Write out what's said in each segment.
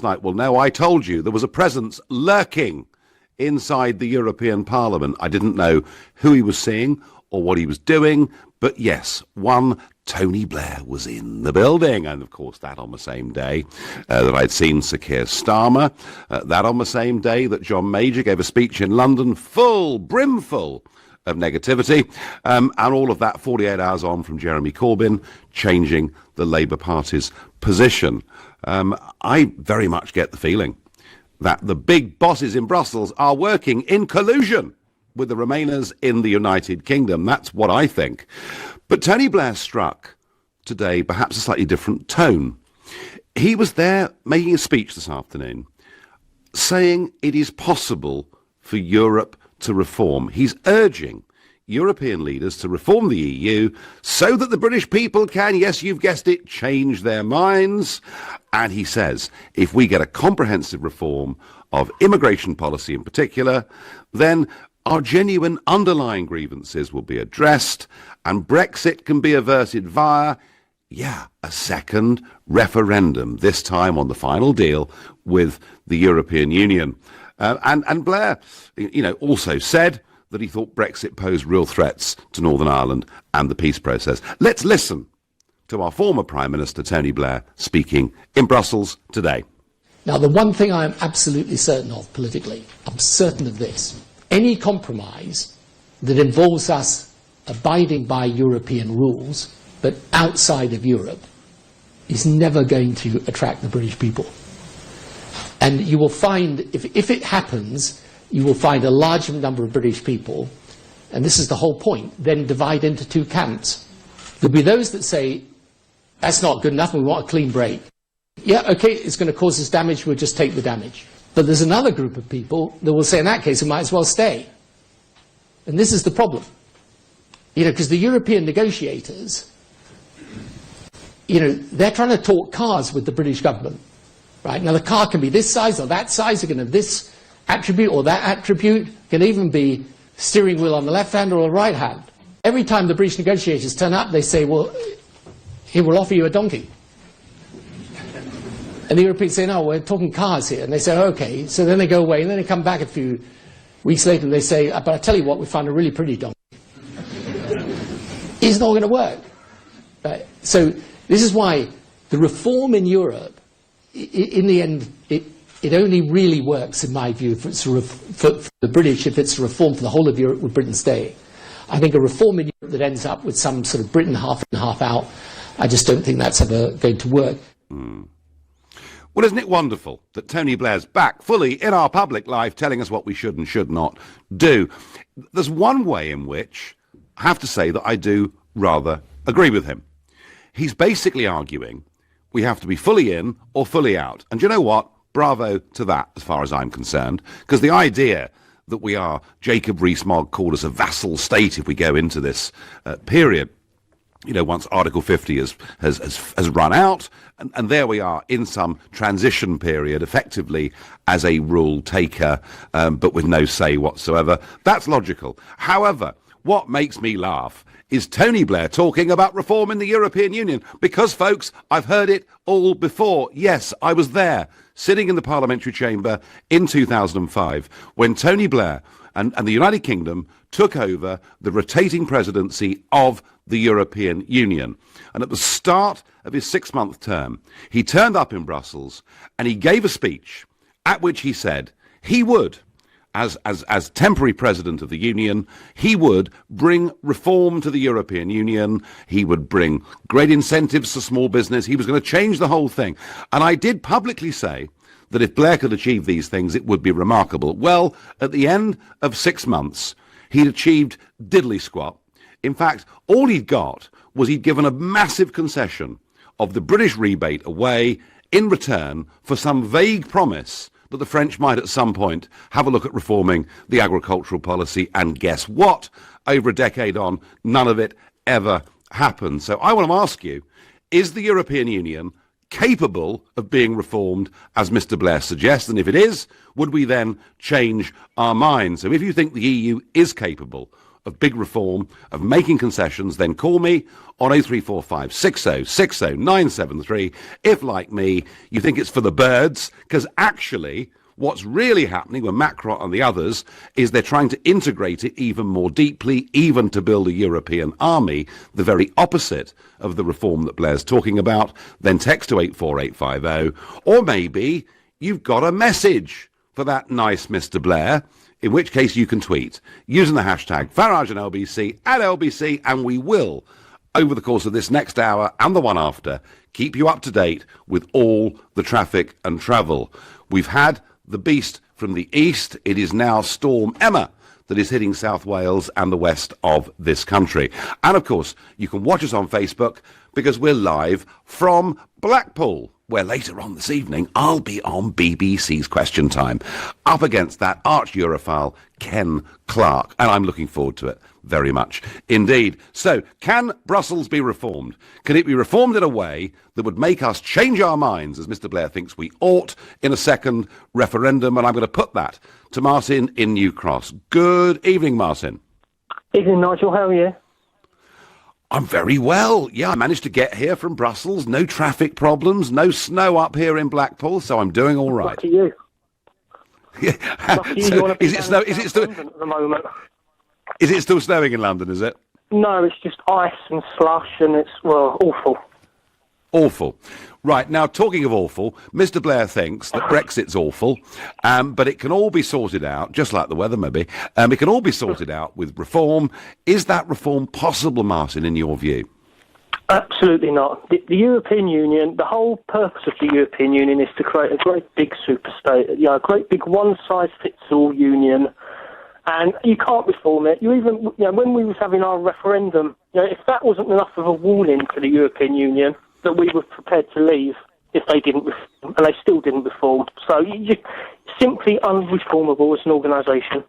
night. Well, no, I told you there was a presence lurking inside the European Parliament. I didn't know who he was seeing or what he was doing, but yes, one Tony Blair was in the building, and of course that on the same day that I'd seen Sir Keir Starmer, that on the same day that John Major gave a speech in London brimful of negativity, and all of that 48 hours on from Jeremy Corbyn changing the Labour Party's position. I very much get the feeling that the big bosses in Brussels are working in collusion with the Remainers in the United Kingdom. That's what I think. But Tony Blair struck today perhaps a slightly different tone. He was there making a speech this afternoon saying it is possible for Europe to reform. He's urging European leaders to reform the EU so that the British people can, yes, you've guessed it, change their minds. And he says, if we get a comprehensive reform of immigration policy in particular, then our genuine underlying grievances will be addressed and Brexit can be averted via, a second referendum, this time on the final deal with the European Union. And Blair, also said that he thought Brexit posed real threats to Northern Ireland and the peace process. Let's listen to our former Prime Minister, Tony Blair, speaking in Brussels today. Now, the one thing I am absolutely certain of politically, I'm certain of this, any compromise that involves us abiding by European rules, but outside of Europe, is never going to attract the British people. And you will find, if it happens, you will find a large number of British people, and this is the whole point, then divide into two camps. There'll be those that say, that's not good enough, we want a clean break. Yeah, okay, it's going to cause us damage, we'll just take the damage. But there's another group of people that will say, in that case, we might as well stay. And this is the problem. Because the European negotiators, they're trying to talk cars with the British government. Right? Now, the car can be this size or that size, it can have this attribute or that attribute, it can even be steering wheel on the left hand or the right hand. Every time the British negotiators turn up, they say, well, he will offer you a donkey. And the Europeans say, no, we're talking cars here. And they say, okay. So then they go away, and then they come back a few weeks later, and they say, but I tell you what, we found a really pretty donkey. It's not going to work. Right? So this is why the reform in Europe, in the end, it only really works, in my view, for the British, if it's a reform for the whole of Europe with Britain staying. I think a reform in Europe that ends up with some sort of Britain half in, half out, I just don't think that's ever going to work. Well, isn't it wonderful that Tony Blair's back fully in our public life telling us what we should and should not do? There's one way in which I have to say that I do rather agree with him. He's basically arguing we have to be fully in or fully out. And you know what? Bravo to that, as far as I'm concerned, because the idea that we are, Jacob Rees-Mogg called us a vassal state if we go into this period, once Article 50 has run out, and there we are in some transition period, effectively as a rule taker, but with no say whatsoever. That's logical. However, what makes me laugh is Tony Blair talking about reform in the European Union, because, folks, I've heard it all before. Yes, I was there, sitting in the parliamentary chamber in 2005, when Tony Blair and the United Kingdom took over the rotating presidency of the European Union. And at the start of his 6-month term, he turned up in Brussels and he gave a speech at which he said he would, as temporary president of the Union, he would bring reform to the European Union, he would bring great incentives to small business, he was going to change the whole thing. And I did publicly say that if Blair could achieve these things, it would be remarkable. Well, at the end of 6 months, he'd achieved diddly squat. In fact, all he'd got was he'd given a massive concession of the British rebate away in return for some vague promise that the French might at some point have a look at reforming the agricultural policy. And guess what? Over a decade on, none of it ever happened. So I want to ask you, is the European Union capable of being reformed, as Mr. Blair suggests? And if it is, would we then change our minds? So if you think the EU is capable of big reform, of making concessions, then call me on 0345 60 60 973 if, like me, you think it's for the birds, because actually what's really happening with Macron and the others is they're trying to integrate it even more deeply, even to build a European army, the very opposite of the reform that Blair's talking about. Then text to 84850, or maybe you've got a message for that nice Mr. Blair, in which case you can tweet using the hashtag Farage and LBC at LBC, and we will, over the course of this next hour and the one after, keep you up to date with all the traffic and travel. We've had the beast from the east. It is now Storm Emma that is hitting South Wales and the west of this country. And of course, you can watch us on Facebook because we're live from Blackpool, where later on this evening I'll be on BBC's Question Time up against that arch Europhile Ken Clarke, and I'm looking forward to it very much indeed. So, can Brussels be reformed? Can it be reformed in a way that would make us change our minds, as Mr. Blair thinks we ought, in a second referendum? And I'm going to put that to Martin in New Cross. Good evening, Martin. Evening, Nigel. How are you? I'm very well. Yeah, I managed to get here from Brussels. No traffic problems, no snow up here in Blackpool, so I'm doing all right. Lucky you. Yeah. Lucky So, you want to is it snow? Is it still? London at the moment? Is it still snowing in London? Is it? No, it's just ice and slush, and it's awful. Awful. Right, now talking of awful, Mr. Blair thinks that Brexit's awful, but it can all be sorted out, just like the weather maybe, it can all be sorted out with reform. Is that reform possible, Martin, in your view? Absolutely not. The European Union, the whole purpose of the European Union is to create a great big superstate, a great big one-size-fits-all union, and you can't reform it. When we was having our referendum, if that wasn't enough of a warning to the European Union that we were prepared to leave if they didn't reform, and they still didn't reform. So you're simply unreformable as an organisation.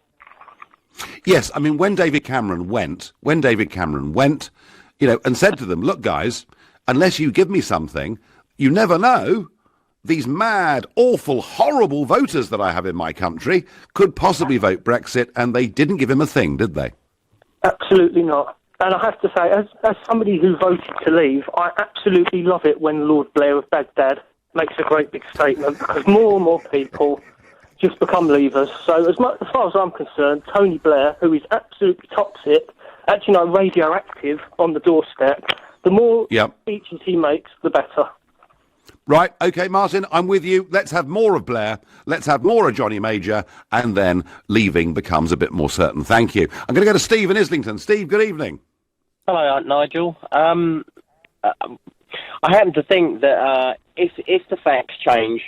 Yes, I mean, when David Cameron went, and said to them, look, guys, unless you give me something, you never know, these mad, awful, horrible voters that I have in my country could possibly vote Brexit, and they didn't give him a thing, did they? Absolutely not. And I have to say, as somebody who voted to leave, I absolutely love it when Lord Blair of Baghdad makes a great big statement, because more and more people just become leavers. So as far as I'm concerned, Tony Blair, who is absolutely toxic, actually radioactive on the doorstep, the more speeches he makes, the better. Right, OK, Martin, I'm with you. Let's have more of Blair. Let's have more of Johnny Major, and then leaving becomes a bit more certain. Thank you. I'm going to go to Steve in Islington. Steve, good evening. Hello, Nigel. I happen to think that if the facts change,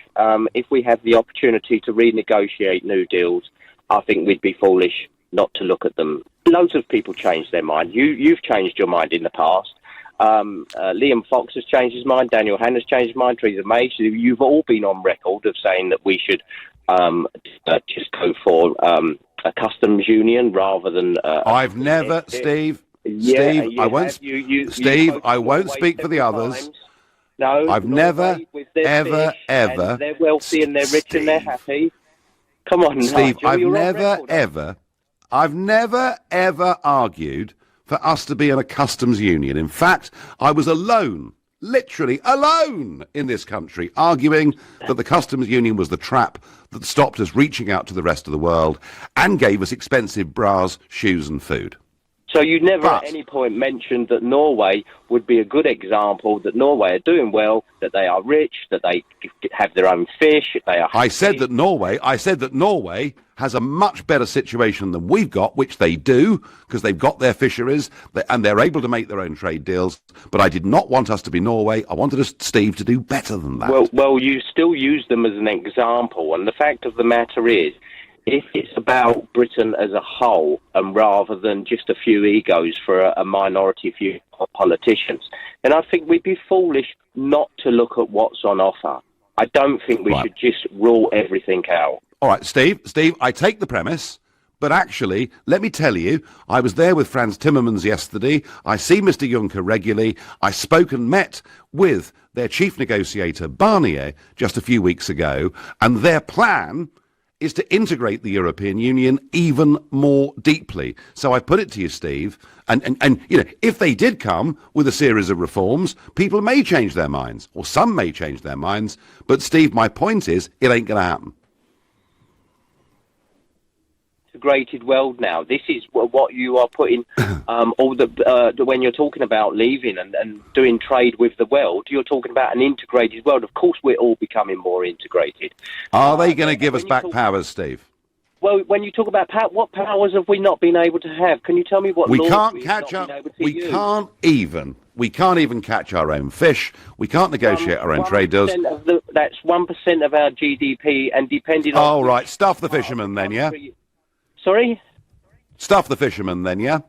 if we have the opportunity to renegotiate new deals, I think we'd be foolish not to look at them. Loads of people change their mind. You've changed your mind in the past. Liam Fox has changed his mind. Daniel Hanna's changed his mind. Theresa May. So you've all been on record of saying that we should just go for a customs union rather than. I've never, Steve. Yeah, Steve, I won't. Steve, I won't speak for the others. No, I've never, ever. They're wealthy and they're rich and they're happy. Come on, Steve. Nigel, I've never, ever argued for us to be in a customs union. In fact, I was alone, literally alone in this country, arguing that the customs union was the trap that stopped us reaching out to the rest of the world and gave us expensive bras, shoes and food. So you never at any point mentioned that Norway would be a good example, that Norway are doing well, that they are rich, that they have their own fish, they are happy. I said that Norway has a much better situation than we've got, which they do, because they've got their fisheries, and they're able to make their own trade deals. But I did not want us to be Norway. I wanted us, Steve, to do better than that. Well, you still use them as an example, and the fact of the matter is, if it's about Britain as a whole, and rather than just a few egos for a minority few politicians, then I think we'd be foolish not to look at what's on offer. I don't think we should just rule everything out. All right, Steve, I take the premise, but actually, let me tell you, I was there with Franz Timmermans yesterday. I see Mr. Juncker regularly. I spoke and met with their chief negotiator, Barnier, just a few weeks ago, and their plan is to integrate the European Union even more deeply. So I put it to you, Steve, and you know, if they did come with a series of reforms, people may change their minds, or some may change their minds. But Steve, my point is, it ain't going to happen. Integrated world now. This is what you are putting all the when you're talking about leaving and doing trade with the world, you're talking about an integrated world. Of course, we're all becoming more integrated. Are they going to give us back powers, Steve? Well, when you talk about what powers have we not been able to have? Can you tell me what we laws can't we've catch not up? been able to We use? We can't even catch our own fish. We can't negotiate our own trade deals. That's 1% of our GDP, and depending on. Oh, right, stuff the fishermen then, yeah. Sorry? Stuff the fishermen then, yeah?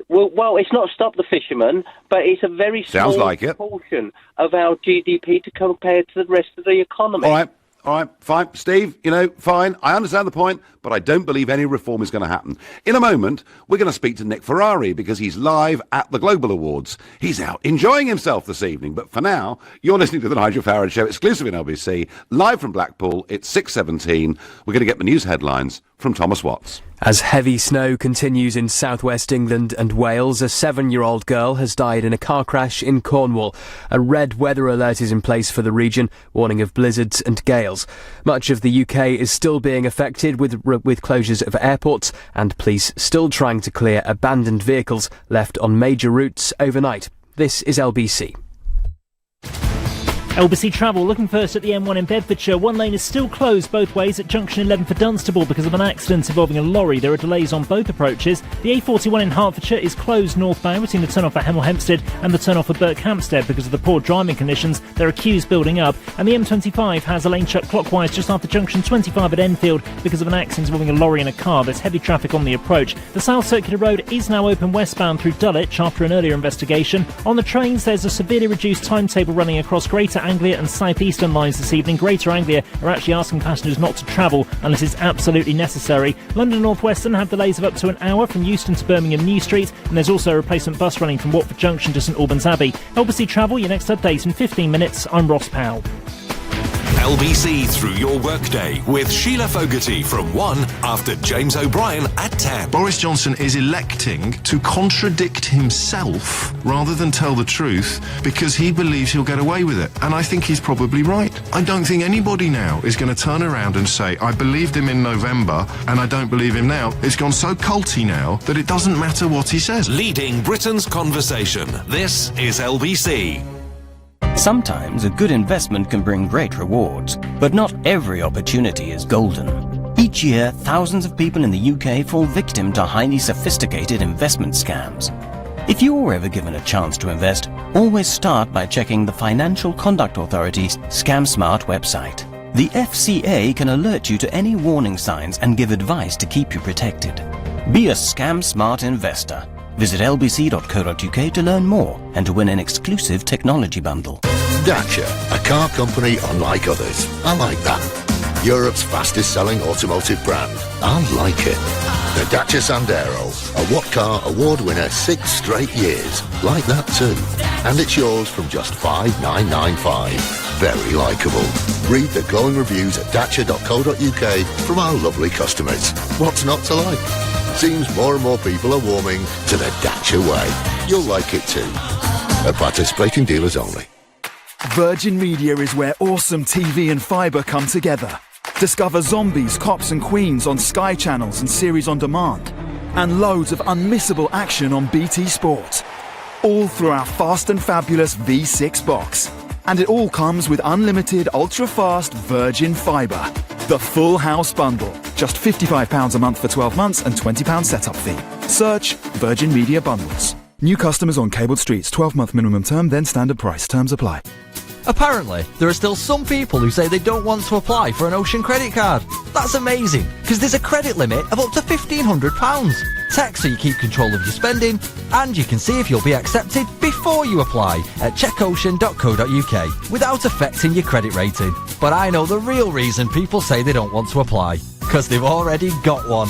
Well, it's not stop the fishermen, but it's a very small portion of our GDP to compare to the rest of the economy. All right, fine. Steve, you know, fine. I understand the point, but I don't believe any reform is going to happen. In a moment, we're going to speak to Nick Ferrari because he's live at the Global Awards. He's out enjoying himself this evening. But for now, you're listening to the Nigel Farage Show, exclusive in LBC, live from Blackpool. It's 6:17. We're going to get the news headlines from Thomas Watts. As heavy snow continues in southwest England and Wales, a 7-year-old girl has died in a car crash in Cornwall. A red weather alert is in place for the region, warning of blizzards and gales. Much of the UK is still being affected with closures of airports and police still trying to clear abandoned vehicles left on major routes overnight. This is LBC. LBC Travel, looking first at the M1 in Bedfordshire. One lane is still closed both ways at junction 11 for Dunstable because of an accident involving a lorry. There are delays on both approaches. The A41 in Hertfordshire is closed northbound between the turn-off at Hemel Hempstead and the turn-off at Berkhamsted because of the poor driving conditions. There are queues building up. And the M25 has a lane shut clockwise just after junction 25 at Enfield because of an accident involving a lorry and a car. There's heavy traffic on the approach. The South Circular Road is now open westbound through Dulwich after an earlier investigation. On the trains, there's a severely reduced timetable running across Greater Anglia and South Eastern lines this evening. Greater Anglia are actually asking passengers not to travel unless it's absolutely necessary. London North Western have delays of up to an hour from Euston to Birmingham New Street, and there's also a replacement bus running from Watford Junction to St Albans Abbey. LBC Travel, your next update in 15 minutes. I'm Ross Powell. LBC through your workday with Sheila Fogarty from 1 after James O'Brien at 10. Boris Johnson is electing to contradict himself rather than tell the truth because he believes he'll get away with it. And I think he's probably right. I don't think anybody now is going to turn around and say, I believed him in November and I don't believe him now. It's gone so culty now that it doesn't matter what he says. Leading Britain's conversation. This is LBC. Sometimes a good investment can bring great rewards, but not every opportunity is golden. Each year, thousands of people in the UK fall victim to highly sophisticated investment scams. If you're ever given a chance to invest, always start by checking the Financial Conduct Authority's ScamSmart website. The FCA can alert you to any warning signs and give advice to keep you protected. Be a ScamSmart investor. Visit lbc.co.uk to learn more and to win an exclusive technology bundle. Dacia, a car company unlike others. I like that. Europe's fastest selling automotive brand. I like it. The Dacia Sandero, a What Car Award winner 6 straight years. Like that too. And it's yours from just $5,995. Very likeable. Read the glowing reviews at dacia.co.uk from our lovely customers. What's not to like? Seems more and more people are warming to the Dacia way. You'll like it too. At participating dealers only. Virgin Media is where awesome TV and fibre come together. Discover Zombies, Cops and Queens on Sky Channels and Series on Demand. And loads of unmissable action on BT Sport. All through our fast and fabulous V6 box. And it all comes with unlimited ultra-fast Virgin Fibre. The full house bundle. Just £55 a month for 12 months and £20 setup fee. Search Virgin Media Bundles. New customers on cabled streets. 12-month minimum term, then standard price. Terms apply. Apparently, there are still some people who say they don't want to apply for an Ocean credit card. That's amazing, because there's a credit limit of up to £1,500. Text so you keep control of your spending, and you can see if you'll be accepted before you apply at checkocean.co.uk without affecting your credit rating. But I know the real reason people say they don't want to apply, because they've already got one.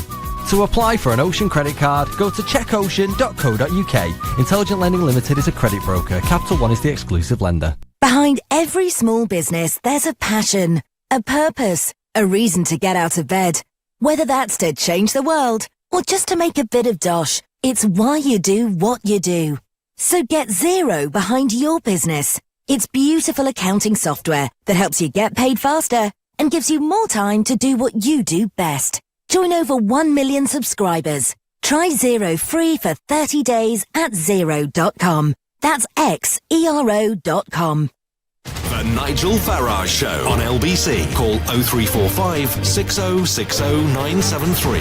To apply for an Ocean credit card, go to checkocean.co.uk. Intelligent Lending Limited is a credit broker. Capital One is the exclusive lender. Behind every small business, there's a passion, a purpose, a reason to get out of bed. Whether that's to change the world or just to make a bit of dosh, it's why you do what you do. So get Zero behind your business. It's beautiful accounting software that helps you get paid faster and gives you more time to do what you do best. Join over 1 million subscribers. Try Zero free for 30 days at Xero.com. That's Xero.com. The Nigel Farage Show on LBC. Call 0345 6060 973.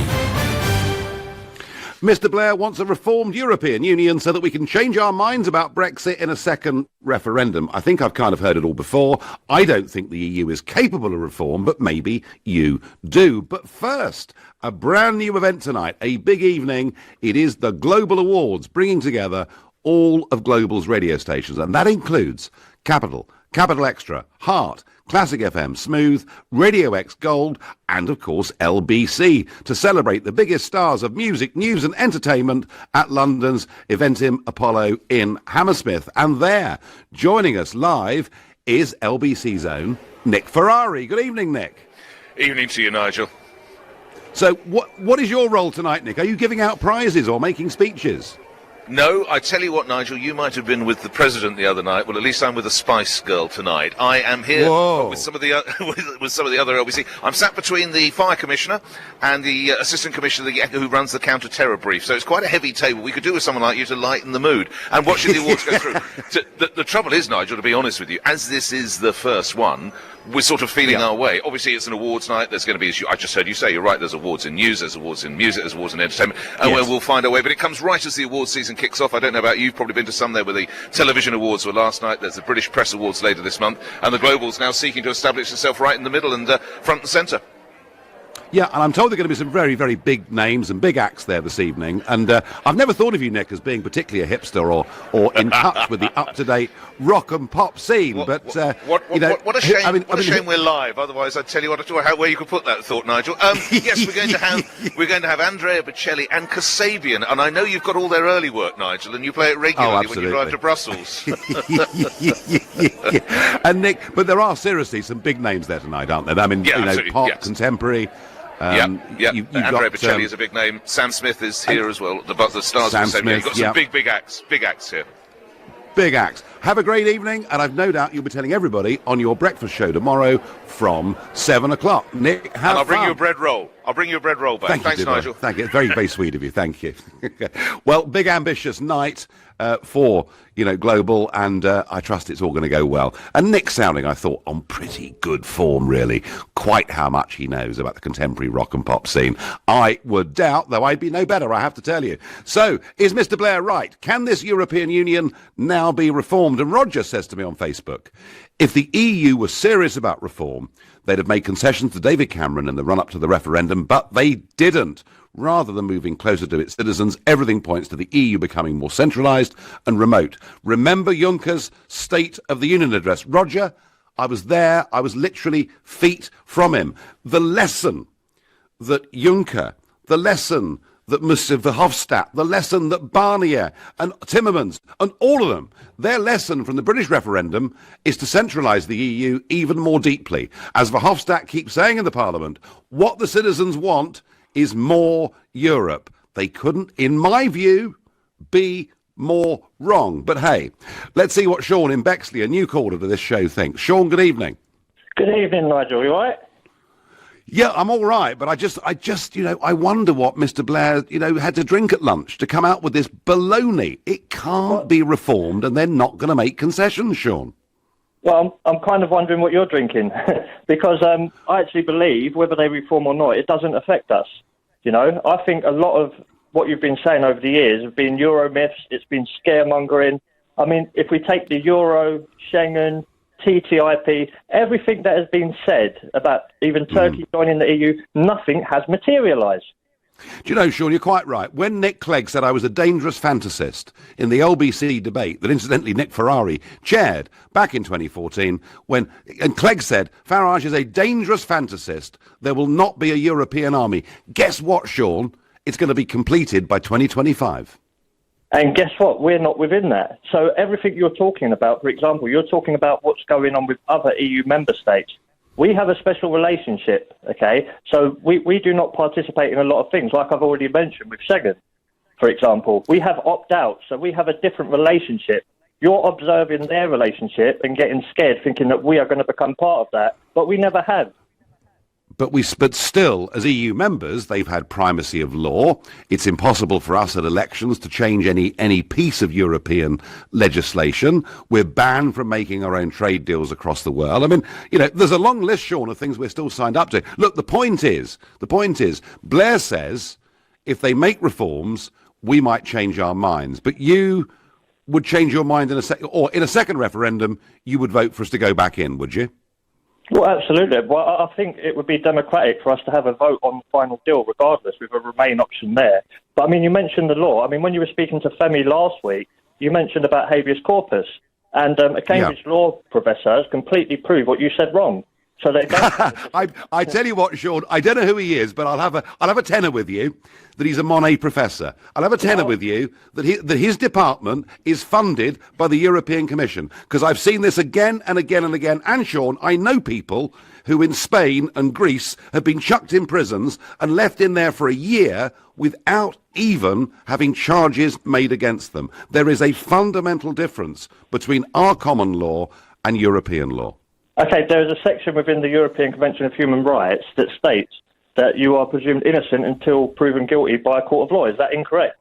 Mr. Blair wants a reformed European Union so that we can change our minds about Brexit in a second referendum. I think I've kind of heard it all before. I don't think the EU is capable of reform, but maybe you do. But first, a brand new event tonight, a big evening. It is the Global Awards, bringing together all of Global's radio stations, and that includes Capital, Capital Extra, Heart, Classic FM, Smooth, Radio X Gold, and of course LBC, to celebrate the biggest stars of music, news and entertainment at London's Eventim Apollo in Hammersmith. And there, joining us live, is LBC's own Nick Ferrari. Good evening, Nick. Evening to you, Nigel. So what is your role tonight, Nick? Are you giving out prizes or making speeches? No, I tell you what, Nigel, you might have been with the President the other night. Well, at least I'm with a Spice Girl tonight. I am here with some of the other LBC. I'm sat between the Fire Commissioner and the Assistant Commissioner who runs the counter-terror brief. So it's quite a heavy table. We could do with someone like you to lighten the mood and watching the awards go through. The trouble is, Nigel, to be honest with you, as this is the first one, we're sort of feeling our way. Obviously, it's an awards night. There's going to be, as I just heard you say, you're right, there's awards in news, there's awards in music, there's awards in entertainment, and we'll find our way. But it comes right as the awards season kicks off. I don't know about you, you've probably been to some there where the television awards were last night. There's the British Press Awards later this month, and the Global's now seeking to establish itself right in the middle and front and centre. Yeah, and I'm told there are going to be some very, very big names and big acts there this evening. And I've never thought of you, Nick, as being particularly a hipster or in touch with the up-to-date rock and pop scene. What a shame! What a shame we're live. Otherwise, I'd tell you where you could put that thought, Nigel. Yes, we're going to have Andrea Bocelli and Kasabian, and I know you've got all their early work, Nigel, and you play it regularly when you drive to Brussels. And Nick, but there are seriously some big names there tonight, aren't there? I mean, pop, contemporary. Andrea Bocelli is a big name. Sam Smith is here as well. The stars of the same. You've got some big acts here. Big acts. Have a great evening, and I've no doubt you'll be telling everybody on your breakfast show tomorrow from 7 o'clock. Nick, have I'll bring fun. you a bread roll. I'll bring you a bread roll back. Thanks, Nigel. Thank you. Very, very sweet of you. Thank you. Well, big ambitious night for Global, and I trust it's all going to go well. And Nick sounding, I thought, on pretty good form, really. Quite how much he knows about the contemporary rock and pop scene. I would doubt, though I'd be no better, I have to tell you. So, is Mr. Blair right? Can this European Union now be reformed? And Roger says to me on Facebook, if the EU was serious about reform, they'd have made concessions to David Cameron in the run-up to the referendum, but they didn't. Rather than moving closer to its citizens, everything points to the EU becoming more centralised and remote. Remember Juncker's State of the Union address? Roger, I was there. I was literally feet from him. The lesson that Juncker, the lesson that Mr. Verhofstadt, the lesson that Barnier and Timmermans and all of them, their lesson from the British referendum is to centralise the EU even more deeply. As Verhofstadt keeps saying in the Parliament, what the citizens want is more Europe. They couldn't, in my view, be more wrong. But hey, let's see what Sean in Bexley, a new caller to this show, thinks. Sean, good evening. Good evening, Nigel. You all right? Yeah, I'm all right, but I just, I wonder what Mr. Blair, had to drink at lunch to come out with this baloney. It can't be reformed, and they're not going to make concessions, Sean. Well, I'm kind of wondering what you're drinking, because I actually believe, whether they reform or not, it doesn't affect us. I think a lot of what you've been saying over the years have been Euro myths, it's been scaremongering. I mean, if we take the Euro, Schengen, TTIP, everything that has been said about even Turkey joining the EU, nothing has materialised. Do you know, Sean, you're quite right. When Nick Clegg said I was a dangerous fantasist in the LBC debate that, incidentally, Nick Ferrari chaired back in 2014, and Clegg said, Farage is a dangerous fantasist, there will not be a European army. Guess what, Sean? It's going to be completed by 2025. And guess what? We're not within that. So everything you're talking about, for example, you're talking about what's going on with other EU member states. We have a special relationship, okay? So we do not participate in a lot of things, like I've already mentioned with Schengen, for example. We have opt-out, so we have a different relationship. You're observing their relationship and getting scared, thinking that we are going to become part of that, but we never have. But still, as EU members, they've had primacy of law. It's impossible for us at elections to change any piece of European legislation. We're banned from making our own trade deals across the world. I mean, there's a long list, Sean, of things we're still signed up to. Look, the point is, Blair says if they make reforms, we might change our minds. But you would change your mind in a second referendum, you would vote for us to go back in, would you? Well, absolutely. Well, I think it would be democratic for us to have a vote on the final deal regardless, with a Remain option there. But, I mean, you mentioned the law. I mean, when you were speaking to Femi last week, you mentioned about habeas corpus. And a Cambridge law professor has completely proved what you said wrong. So they don't. I tell you what, Sean, I don't know who he is, but I'll have a tenner with you that he's a Monet professor. I'll have a tenner with you that his department is funded by the European Commission, because I've seen this again and again and again. And Sean, I know people who in Spain and Greece have been chucked in prisons and left in there for a year without even having charges made against them. There is a fundamental difference between our common law and European law. Okay, there is a section within the European Convention of Human Rights that states that you are presumed innocent until proven guilty by a court of law. Is that incorrect?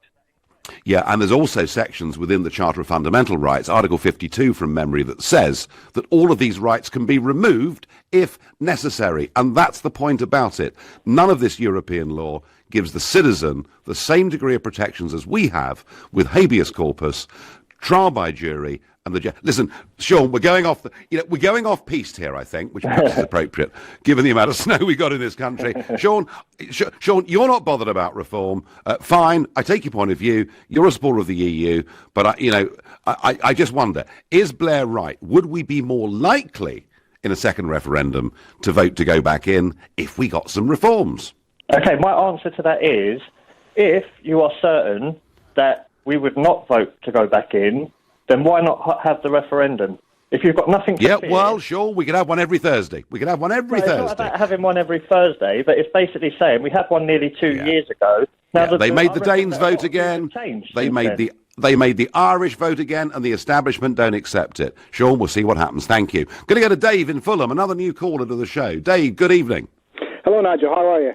Yeah, and there's also sections within the Charter of Fundamental Rights, Article 52 from memory, that says that all of these rights can be removed if necessary. And that's the point about it. None of this European law gives the citizen the same degree of protections as we have with habeas corpus, trial by jury, and listen, Sean, we're going off piste here, I think, which perhaps is appropriate given the amount of snow we got in this country. Sean, you're not bothered about reform. Fine, I take your point of view. You're a supporter of the EU, but I just wonder: is Blair right? Would we be more likely in a second referendum to vote to go back in if we got some reforms? Okay, my answer to that is, if you are certain that we would not vote to go back in, then why not have the referendum? If you've got nothing to fear... Yeah, well, sure, we could have one every Thursday. It's not about having one every Thursday, but it's basically saying we had one nearly 2 years ago. Now they made the Danes vote again. They made the Irish vote again, and the establishment don't accept it. Sean, we'll see what happens. Thank you. Going to go to Dave in Fulham, another new caller to the show. Dave, good evening. Hello, Nigel. How are you?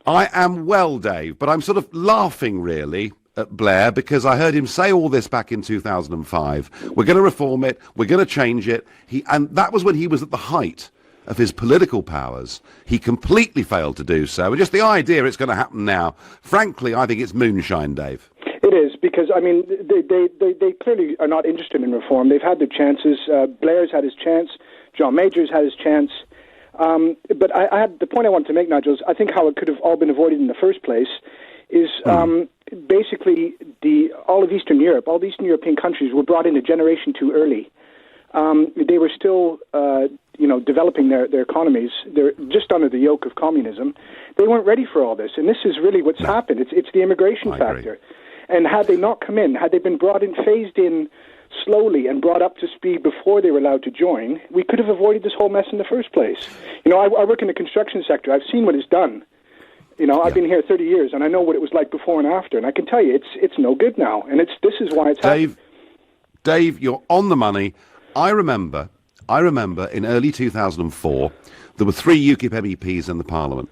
I am well, Dave, but I'm sort of laughing, really, at Blair, because I heard him say all this back in 2005. We're going to reform it. We're going to change it. And that was when he was at the height of his political powers. He completely failed to do so. And just the idea it's going to happen now, frankly, I think it's moonshine, Dave. It is, because, I mean, they clearly are not interested in reform. They've had their chances. Blair's had his chance. John Major's had his chance. But I had the point I wanted to make, Nigel, is I think how it could have all been avoided in the first place is basically all of Eastern Europe, all the Eastern European countries were brought in a generation too early. They were still, developing their economies. They're just under the yoke of communism. They weren't ready for all this, and this is really what's happened. It's the immigration factor. And had they not come in, had they been brought in, phased in slowly and brought up to speed before they were allowed to join, we could have avoided this whole mess in the first place. I work in the construction sector. I've seen what it's done. I've been here 30 years, and I know what it was like before and after, and I can tell you it's no good now, and this is why it's happening. Dave, you're on the money. I remember in early 2004, there were 3 UKIP MEPs in the Parliament,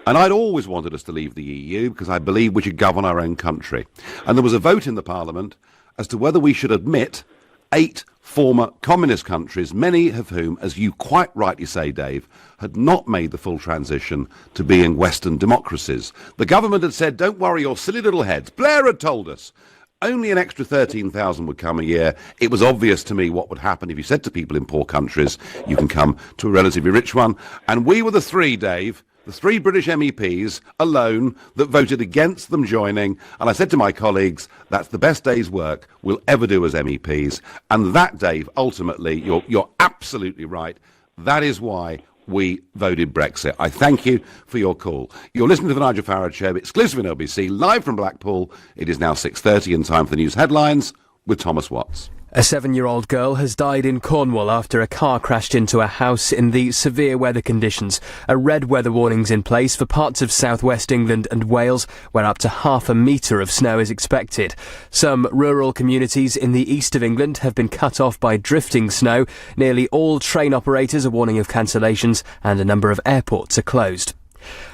and I'd always wanted us to leave the EU because I believed we should govern our own country. And there was a vote in the Parliament as to whether we should admit 8 former communist countries, many of whom, as you quite rightly say, Dave, had not made the full transition to being Western democracies. The government had said, don't worry your silly little heads. Blair had told us only an extra 13,000 would come a year. It was obvious to me what would happen if you said to people in poor countries, you can come to a relatively rich one. And we were the 3, Dave, the 3 British MEPs alone that voted against them joining. And I said to my colleagues, that's the best day's work we'll ever do as MEPs. And that, Dave, ultimately, you're absolutely right. That is why we voted Brexit. I thank you for your call. You're listening to the Nigel Farage Show, exclusive in LBC, live from Blackpool. It is now 6:30 and time for the news headlines with Thomas Watts. A 7-year-old girl has died in Cornwall after a car crashed into a house in the severe weather conditions. A red weather warning's in place for parts of southwest England and Wales, where up to half a metre of snow is expected. Some rural communities in the east of England have been cut off by drifting snow. Nearly all train operators are warning of cancellations, and a number of airports are closed.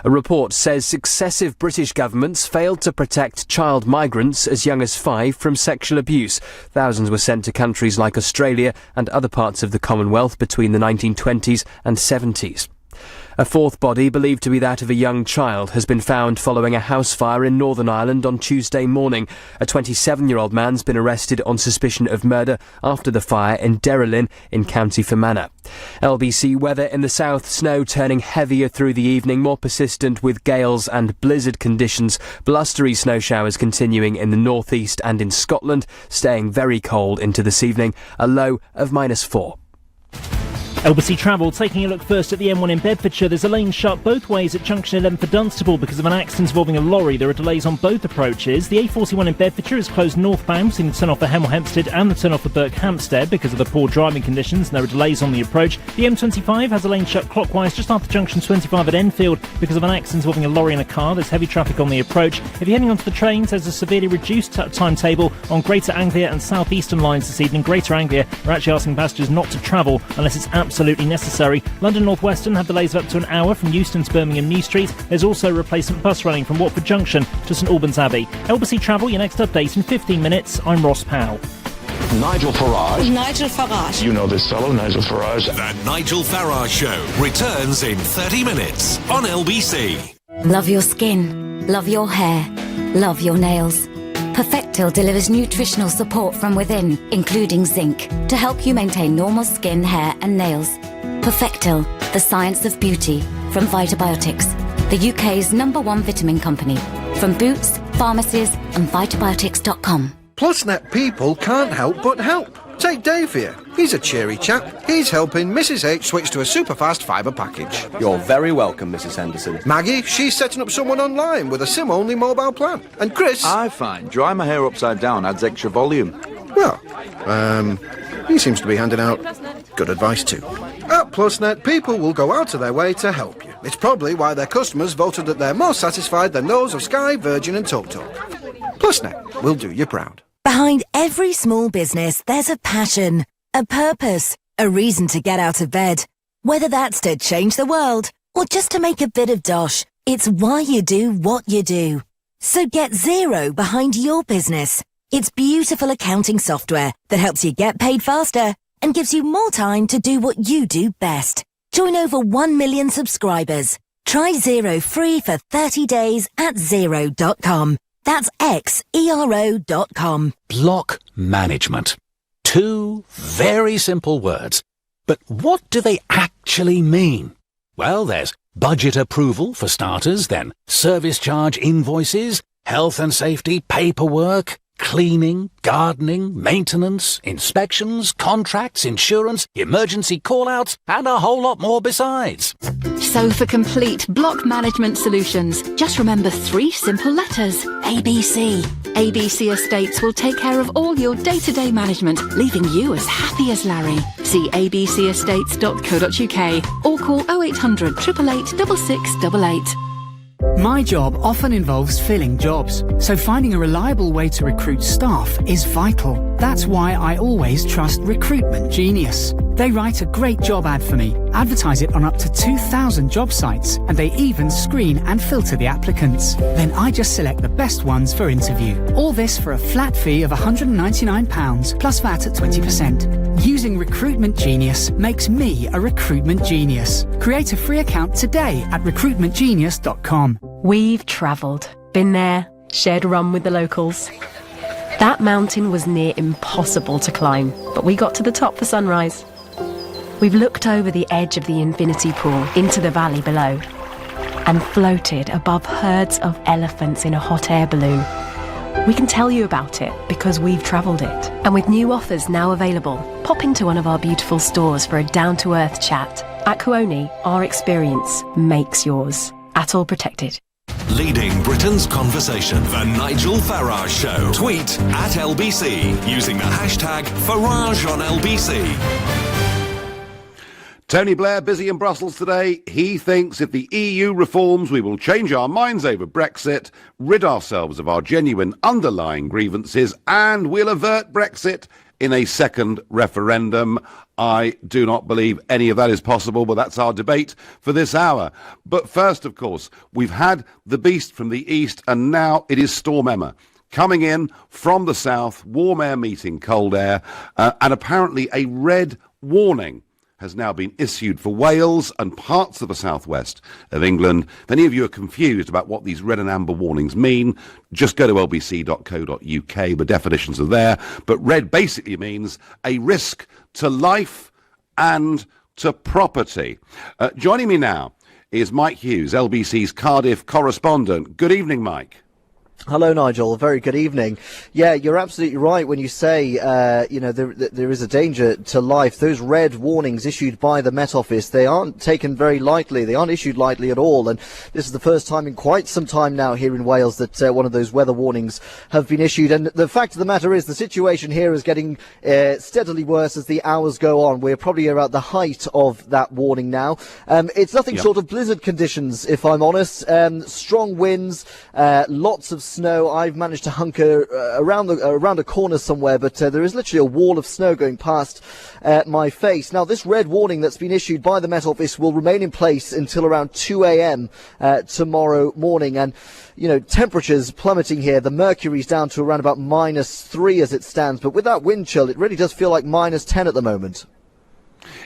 A report says successive British governments failed to protect child migrants as young as 5 from sexual abuse. Thousands were sent to countries like Australia and other parts of the Commonwealth between the 1920s and 70s. A fourth body, believed to be that of a young child, has been found following a house fire in Northern Ireland on Tuesday morning. A 27-year-old man's been arrested on suspicion of murder after the fire in Derrylin in County Fermanagh. LBC weather in the south, snow turning heavier through the evening, more persistent with gales and blizzard conditions. Blustery snow showers continuing in the northeast and in Scotland, staying very cold into this evening, a low of -4. LBC Travel, taking a look first at the M1 in Bedfordshire. There's a lane shut both ways at junction 11 for Dunstable because of an accident involving a lorry. There are delays on both approaches. The A41 in Bedfordshire is closed northbound between the turn-off for Hemel Hempstead and the turn-off for Berkhamsted because of the poor driving conditions, and there are delays on the approach. The M25 has a lane shut clockwise just after junction 25 at Enfield because of an accident involving a lorry and a car. There's heavy traffic on the approach. If you're heading onto the trains, there's a severely reduced timetable on Greater Anglia and South Eastern lines this evening. Greater Anglia are actually asking passengers not to travel unless it's absolutely necessary. London North Western have delays of up to an hour from Euston to Birmingham New Street. There's also a replacement bus running from Watford Junction to St Albans Abbey. LBC Travel, your next update in 15 minutes. I'm Ross Powell. Nigel Farage. Nigel Farage. You know this fellow, Nigel Farage. The Nigel Farage Show returns in 30 minutes on LBC. Love your skin. Love your hair. Love your nails. Perfectil delivers nutritional support from within, including zinc, to help you maintain normal skin, hair and nails. Perfectil, the science of beauty, from Vitabiotics, the UK's #1 vitamin company. From Boots, pharmacies and Vitabiotics.com. PlusNet people can't help but help. Take Dave here. He's a cheery chap. He's helping Mrs H switch to a super-fast fibre package. You're very welcome, Mrs Henderson. Maggie, she's setting up someone online with a SIM-only mobile plan. And Chris... I find dry my hair upside down adds extra volume. Well, he seems to be handing out good advice too. At PlusNet, people will go out of their way to help you. It's probably why their customers voted that they're more satisfied than those of Sky, Virgin and TalkTalk. PlusNet will do you proud. Behind every small business, there's a passion, a purpose, a reason to get out of bed. Whether that's to change the world or just to make a bit of dosh, it's why you do what you do. So get zero behind your business. It's beautiful accounting software that helps you get paid faster and gives you more time to do what you do best. Join over 1 million subscribers. Try Zero free for 30 days at Xero.com. That's Xero.com. Block management. 2 very simple words. But what do they actually mean? Well, there's budget approval for starters, then service charge invoices, health and safety paperwork, cleaning, gardening, maintenance, inspections, contracts, insurance, emergency call-outs, and a whole lot more besides. So for complete block management solutions, just remember 3 simple letters. ABC. ABC Estates will take care of all your day-to-day management, leaving you as happy as Larry. See abcestates.co.uk or call 0800 888 6688. My job often involves filling jobs, so finding a reliable way to recruit staff is vital. That's why I always trust Recruitment Genius. They write a great job ad for me, advertise it on up to 2,000 job sites, and they even screen and filter the applicants. Then I just select the best ones for interview. All this for a flat fee of £199 plus VAT at 20%. Using Recruitment Genius makes me a recruitment genius. Create a free account today at recruitmentgenius.com. We've travelled, been there, shared rum with the locals. That mountain was near impossible to climb, but we got to the top for sunrise. We've looked over the edge of the infinity pool into the valley below and floated above herds of elephants in a hot air balloon. We can tell you about it because we've travelled it. And with new offers now available, pop into one of our beautiful stores for a down-to-earth chat. At Kuoni, our experience makes yours. At all protected. leading Britain's conversation. The Nigel Farage Show. Tweet at LBC using the hashtag #FarageOnLBC. Tony Blair busy in Brussels today. He thinks if the EU reforms, we will change our minds over Brexit, rid ourselves of our genuine underlying grievances, and we'll avert Brexit in a second referendum. I do not believe any of that is possible, but that's our debate for this hour. But first, of course, we've had the beast from the east, and now it is Storm Emma. Coming in from the south, warm air meeting cold air, and apparently a red warning has now been issued for Wales and parts of the southwest of England. If any of you are confused about what these red and amber warnings mean, just go to lbc.co.uk. The definitions are there. But red basically means a risk to life and to property. Joining me now is Mike Hughes, LBC's Cardiff correspondent. Good evening, Mike. Hello, Nigel. Very good evening. Yeah, you're absolutely right when you say, there is a danger to life. Those red warnings issued by the Met Office, they aren't taken very lightly. They aren't issued lightly at all. And this is the first time in quite some time now here in Wales that one of those weather warnings have been issued. And the fact of the matter is the situation here is getting steadily worse as the hours go on. We're probably at the height of that warning now. It's nothing short of blizzard conditions, if I'm honest. Strong winds, lots of snow. I've managed to hunker around a corner somewhere, but there is literally a wall of snow going past my face. Now, this red warning that's been issued by the Met Office will remain in place until around 2 a.m. Tomorrow morning, and temperatures plummeting here. The mercury's down to around about -3 as it stands, but with that wind chill, it really does feel like -10 at the moment.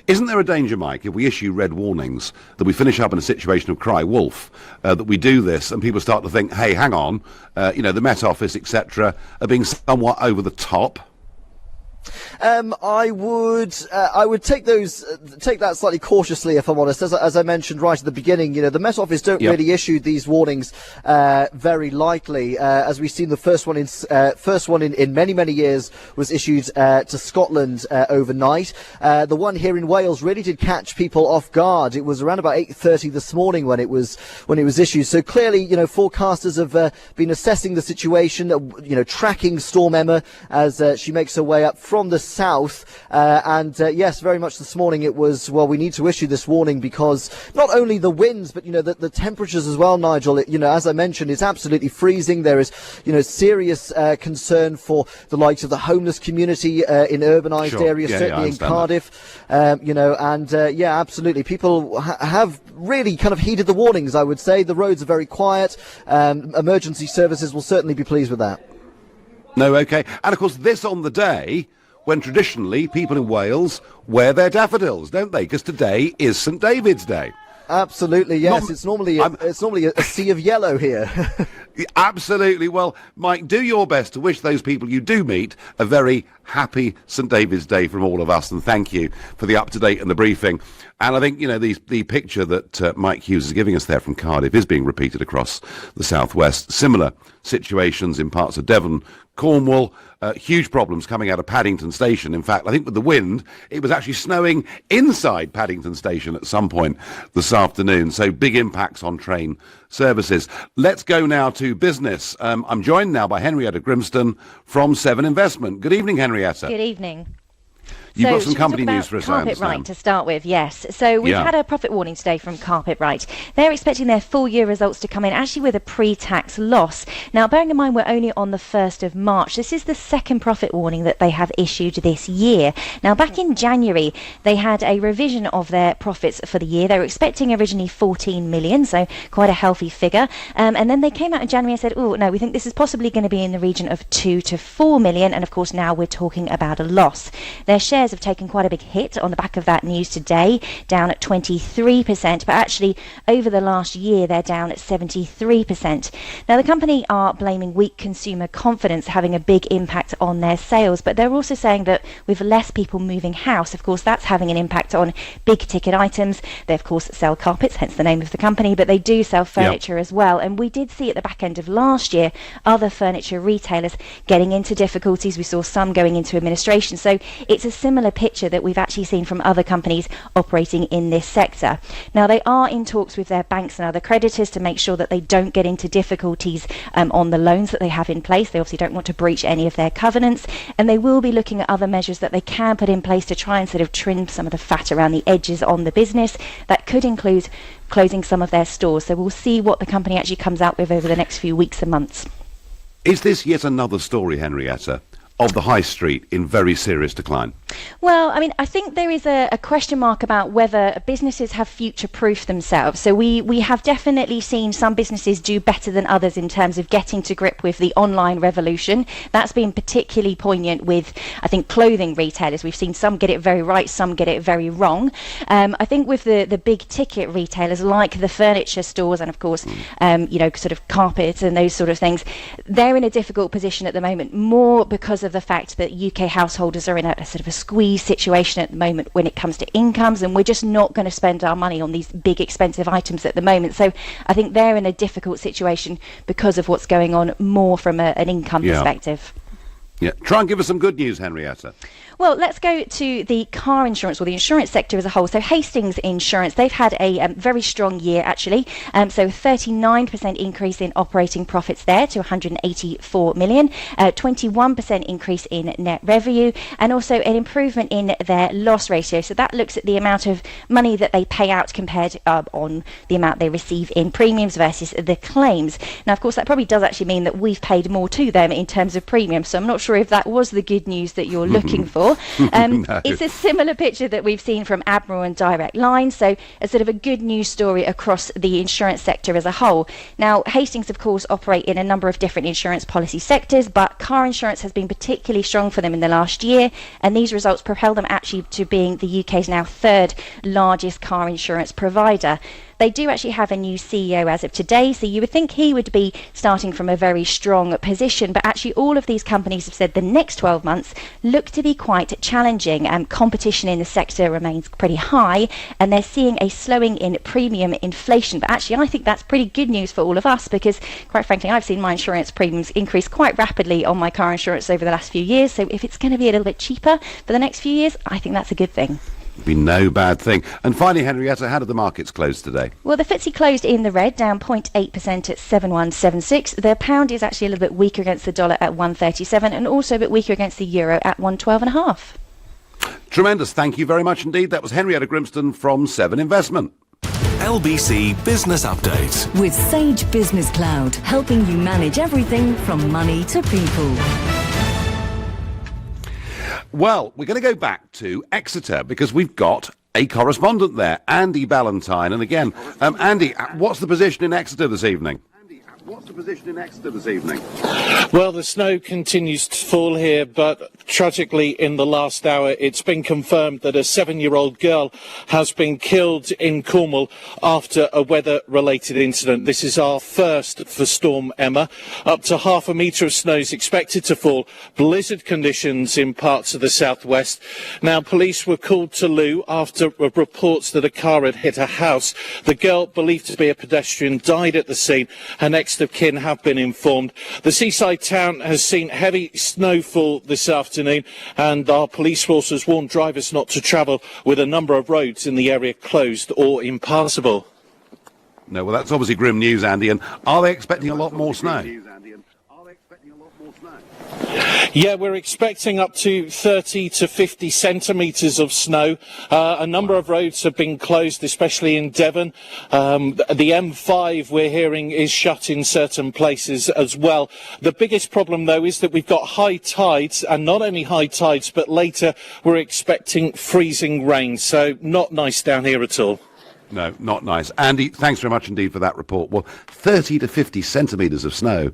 Isn't there a danger, Mike, if we issue red warnings, that we finish up in a situation of cry wolf, that we do this and people start to think, hey, hang on, the Met Office, etc., are being somewhat over the top? I would take that slightly cautiously, if I'm honest. As I mentioned right at the beginning, the Met Office don't really issue these warnings very lightly. As we've seen, the first one in many years was issued to Scotland overnight. The one here in Wales really did catch people off guard. It was around about 8:30 this morning when it was issued. So clearly, forecasters have been assessing the situation, tracking Storm Emma as she makes her way up from the south, and yes, very much this morning it was, well, we need to issue this warning because not only the winds, but the temperatures as well, Nigel. As I mentioned, it's absolutely freezing. There is serious concern for the likes of the homeless community in urbanised areas, certainly in Cardiff. Absolutely, people have really kind of heeded the warnings, I would say. The roads are very quiet. Emergency services will certainly be pleased with that. No, okay. And of course, this on the day when traditionally people in Wales wear their daffodils, don't they? Because today is St David's Day. Absolutely, yes. It's normally a sea of yellow here. Absolutely. Well, Mike, do your best to wish those people you do meet a very happy St David's Day from all of us, and thank you for the up-to-date and the briefing. And I think, the picture that Mike Hughes is giving us there from Cardiff is being repeated across the southwest. Similar situations in parts of Devon, Cornwall, huge problems coming out of Paddington Station. In fact, I think with the wind, it was actually snowing inside Paddington Station at some point this afternoon. So big impacts on train services. Let's go now to business. I'm joined now by Henrietta Grimston from Seven Investment. Good evening, Henrietta. Good evening. You've got some company news for us, I understand. Carpet Right to start with, yes. So we've had a profit warning today from Carpet Right. They're expecting their full year results to come in actually with a pre-tax loss. Now, bearing in mind we're only on the 1st of March, this is the second profit warning that they have issued this year. Now, back in January, they had a revision of their profits for the year. They were expecting originally 14 million, so quite a healthy figure. And then they came out in January and said, oh, no, we think this is possibly going to be in the region of 2 to 4 million. And of course, now we're talking about a loss. Their shares have taken quite a big hit on the back of that news today, down at 23%, but actually over the last year they're down at 73%. Now, the company are blaming weak consumer confidence having a big impact on their sales, but they're also saying that with less people moving house, of course, that's having an impact on big ticket items. They of course sell carpets, hence the name of the company, but they do sell furniture as well. And we did see at the back end of last year other furniture retailers getting into difficulties. We saw some going into administration. So it's a similar similar picture that we've actually seen from other companies operating in this sector. Now, they are in talks with their banks and other creditors to make sure that they don't get into difficulties on the loans that they have in place. They obviously don't want to breach any of their covenants, and they will be looking at other measures that they can put in place to try and sort of trim some of the fat around the edges on the business. That could include closing some of their stores. So we'll see what the company actually comes out with over the next few weeks and months. Is this yet another story, Henrietta, of the high street in very serious decline? Well, I mean, I think there is a question mark about whether businesses have future-proofed themselves. So we have definitely seen some businesses do better than others in terms of getting to grip with the online revolution. That's been particularly poignant with, I think, clothing retailers. We've seen some get it very right, some get it very wrong. I think with the big-ticket retailers like the furniture stores and, of course, sort of carpets and those sort of things, they're in a difficult position at the moment, more because of the fact that UK householders are in a sort of a squeeze situation at the moment when it comes to incomes, and we're just not going to spend our money on these big expensive items at the moment. So I think they're in a difficult situation because of what's going on more from an income perspective. Yeah, try and give us some good news, Henrietta. Well, let's go to the car insurance, or the insurance sector as a whole. So Hastings Insurance, they've had a very strong year, actually. So 39% increase in operating profits there to 184 million, 21% increase in net revenue, and also an improvement in their loss ratio. So that looks at the amount of money that they pay out compared on the amount they receive in premiums versus the claims. Now, of course, that probably does actually mean that we've paid more to them in terms of premiums. So I'm not sure if that was the good news that you're looking for. No. It's a similar picture that we've seen from Admiral and Direct Line, so a sort of a good news story across the insurance sector as a whole. Now, Hastings, of course, operate in a number of different insurance policy sectors, but car insurance has been particularly strong for them in the last year, and these results propel them actually to being the UK's now third largest car insurance provider. They do actually have a new CEO as of today, so you would think he would be starting from a very strong position, but actually all of these companies have said the next 12 months look to be quite challenging. Competition in the sector remains pretty high, and they're seeing a slowing in premium inflation. But actually, I think that's pretty good news for all of us, because quite frankly, I've seen my insurance premiums increase quite rapidly on my car insurance over the last few years. So if it's going to be a little bit cheaper for the next few years, I think that's a good thing. Be no bad thing. And finally, Henrietta, how did the markets close today? Well, the FTSE closed in the red, down 0.8% at 7176. The pound is actually a little bit weaker against the dollar at 137, and also a bit weaker against the euro at 112.5. Tremendous. Thank you very much indeed. That was Henrietta Grimston from 7 Investment. LBC Business Update. With Sage Business Cloud, helping you manage everything from money to people. Well, we're going to go back to Exeter because we've got a correspondent there, Andy Ballantyne. And again, Andy, what's the position in Exeter this evening? Well, the snow continues to fall here, but tragically in the last hour it's been confirmed that a 7-year-old girl has been killed in Cornwall after a weather-related incident. This is our first for Storm Emma. Up to half a metre of snow is expected to fall. Blizzard conditions in parts of the southwest. Now, police were called to Loo after reports that a car had hit a house. The girl, believed to be a pedestrian, died at the scene. Her next of kin have been informed. The seaside town has seen heavy snowfall this afternoon, and our police force has warned drivers not to travel, with a number of roads in the area closed or impassable. No, well, that's obviously grim news, Andy. And are they expecting a lot more snow? Yeah, we're expecting up to 30 to 50 centimetres of snow. A number of roads have been closed, especially in Devon. The M5, we're hearing, is shut in certain places as well. The biggest problem, though, is that we've got high tides, and not only high tides, but later we're expecting freezing rain. So not nice down here at all. No, not nice. Andy, thanks very much indeed for that report. Well, 30 to 50 centimetres of snow.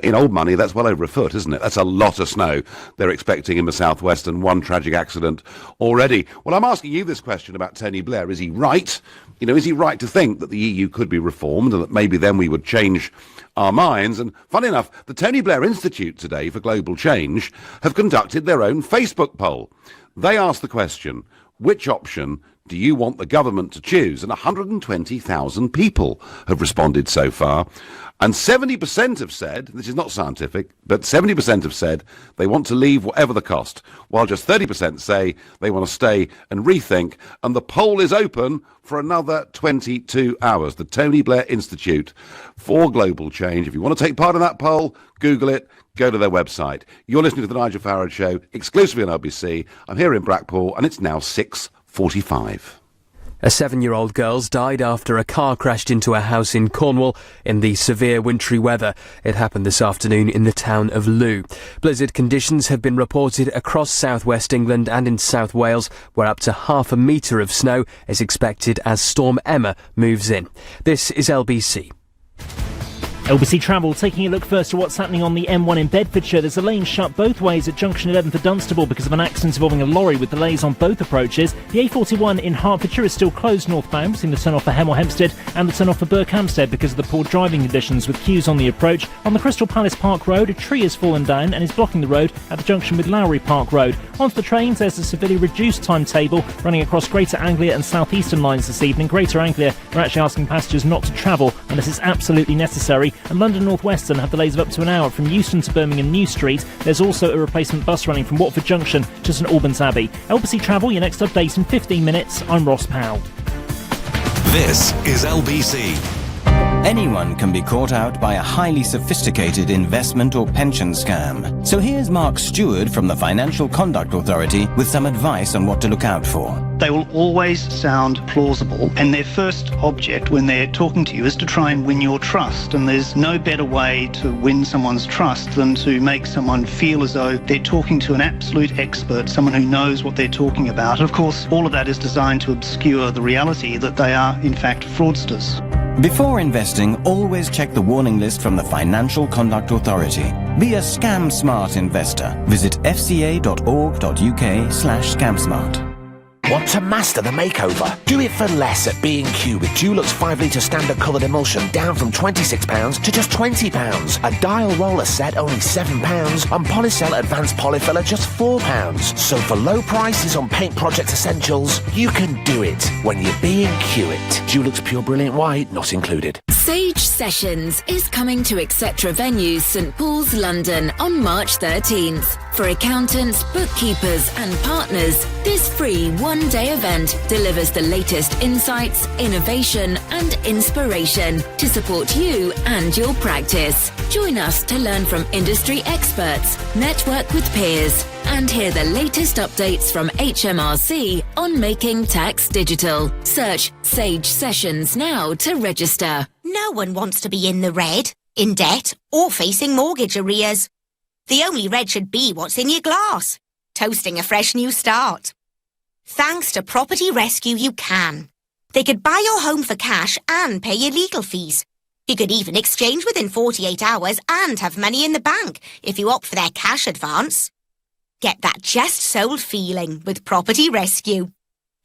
In old money, that's well over a foot, isn't it? That's a lot of snow they're expecting in the southwest, and one tragic accident already. Well, I'm asking you this question about Tony Blair. Is he right? You know, is he right to think that the EU could be reformed and that maybe then we would change our minds? And funny enough, the Tony Blair Institute today for Global Change have conducted their own Facebook poll. They asked the question, which option do you want the government to choose? And 120,000 people have responded so far. And 70% have said, this is not scientific, but 70% have said they want to leave whatever the cost, while just 30% say they want to stay and rethink. And the poll is open for another 22 hours. The Tony Blair Institute for Global Change. If you want to take part in that poll, Google it, go to their website. You're listening to The Nigel Farage Show, exclusively on LBC. I'm here in Blackpool, and it's now 6:45. A 7-year-old girl's died after a car crashed into a house in Cornwall in the severe wintry weather. It happened this afternoon in the town of Looe. Blizzard conditions have been reported across southwest England and in South Wales, where up to half a metre of snow is expected as Storm Emma moves in. This is LBC. LBC Travel taking a look first at what's happening on the M1 in Bedfordshire. There's a lane shut both ways at junction 11 for Dunstable because of an accident involving a lorry with delays on both approaches. The A41 in Hertfordshire is still closed northbound between the turn-off for Hemel Hempstead and the turn-off for Berkhamsted because of the poor driving conditions with queues on the approach. On the Crystal Palace Park Road, a tree has fallen down and is blocking the road at the junction with Lowry Park Road. Onto the trains, there's a severely reduced timetable running across Greater Anglia and South Eastern lines this evening. Greater Anglia are actually asking passengers not to travel unless it's absolutely necessary. And London North Western have delays of up to an hour from Euston to Birmingham New Street. There's also a replacement bus running from Watford Junction to St Albans Abbey. LBC Travel, your next update in 15 minutes. I'm Ross Powell. This is LBC. Anyone can be caught out by a highly sophisticated investment or pension scam. So here's Mark Stewart from the Financial Conduct Authority with some advice on what to look out for. They will always sound plausible, and their first object when they're talking to you is to try and win your trust. And there's no better way to win someone's trust than to make someone feel as though they're talking to an absolute expert, someone who knows what they're talking about. And of course, all of that is designed to obscure the reality that they are, in fact, fraudsters. Before investing, always check the warning list from the Financial Conduct Authority. Be a scam-smart investor. Visit fca.org.uk/scamsmart. Want to master the makeover? Do it for less at B&Q with Dulux 5 litre standard coloured emulsion down from £26 to just £20. A dial roller set only £7 and Polycell Advanced Polyfiller just £4. So for low prices on paint project essentials, you can do it when you B&Q it. Dulux Pure Brilliant White not included. Sage Sessions is coming to Etcetera Venues, St Paul's, London on March 13th. For accountants, bookkeepers and partners, this free one-day event delivers the latest insights, innovation and inspiration to support you and your practice. Join us to learn from industry experts, network with peers and hear the latest updates from HMRC on making tax digital. Search Sage Sessions now to register. No one wants to be in the red, in debt or facing mortgage arrears. The only red should be what's in your glass, toasting a fresh new start. Thanks to Property Rescue, you can. They could buy your home for cash and pay your legal fees. You could even exchange within 48 hours and have money in the bank if you opt for their cash advance. Get that just sold feeling with Property Rescue.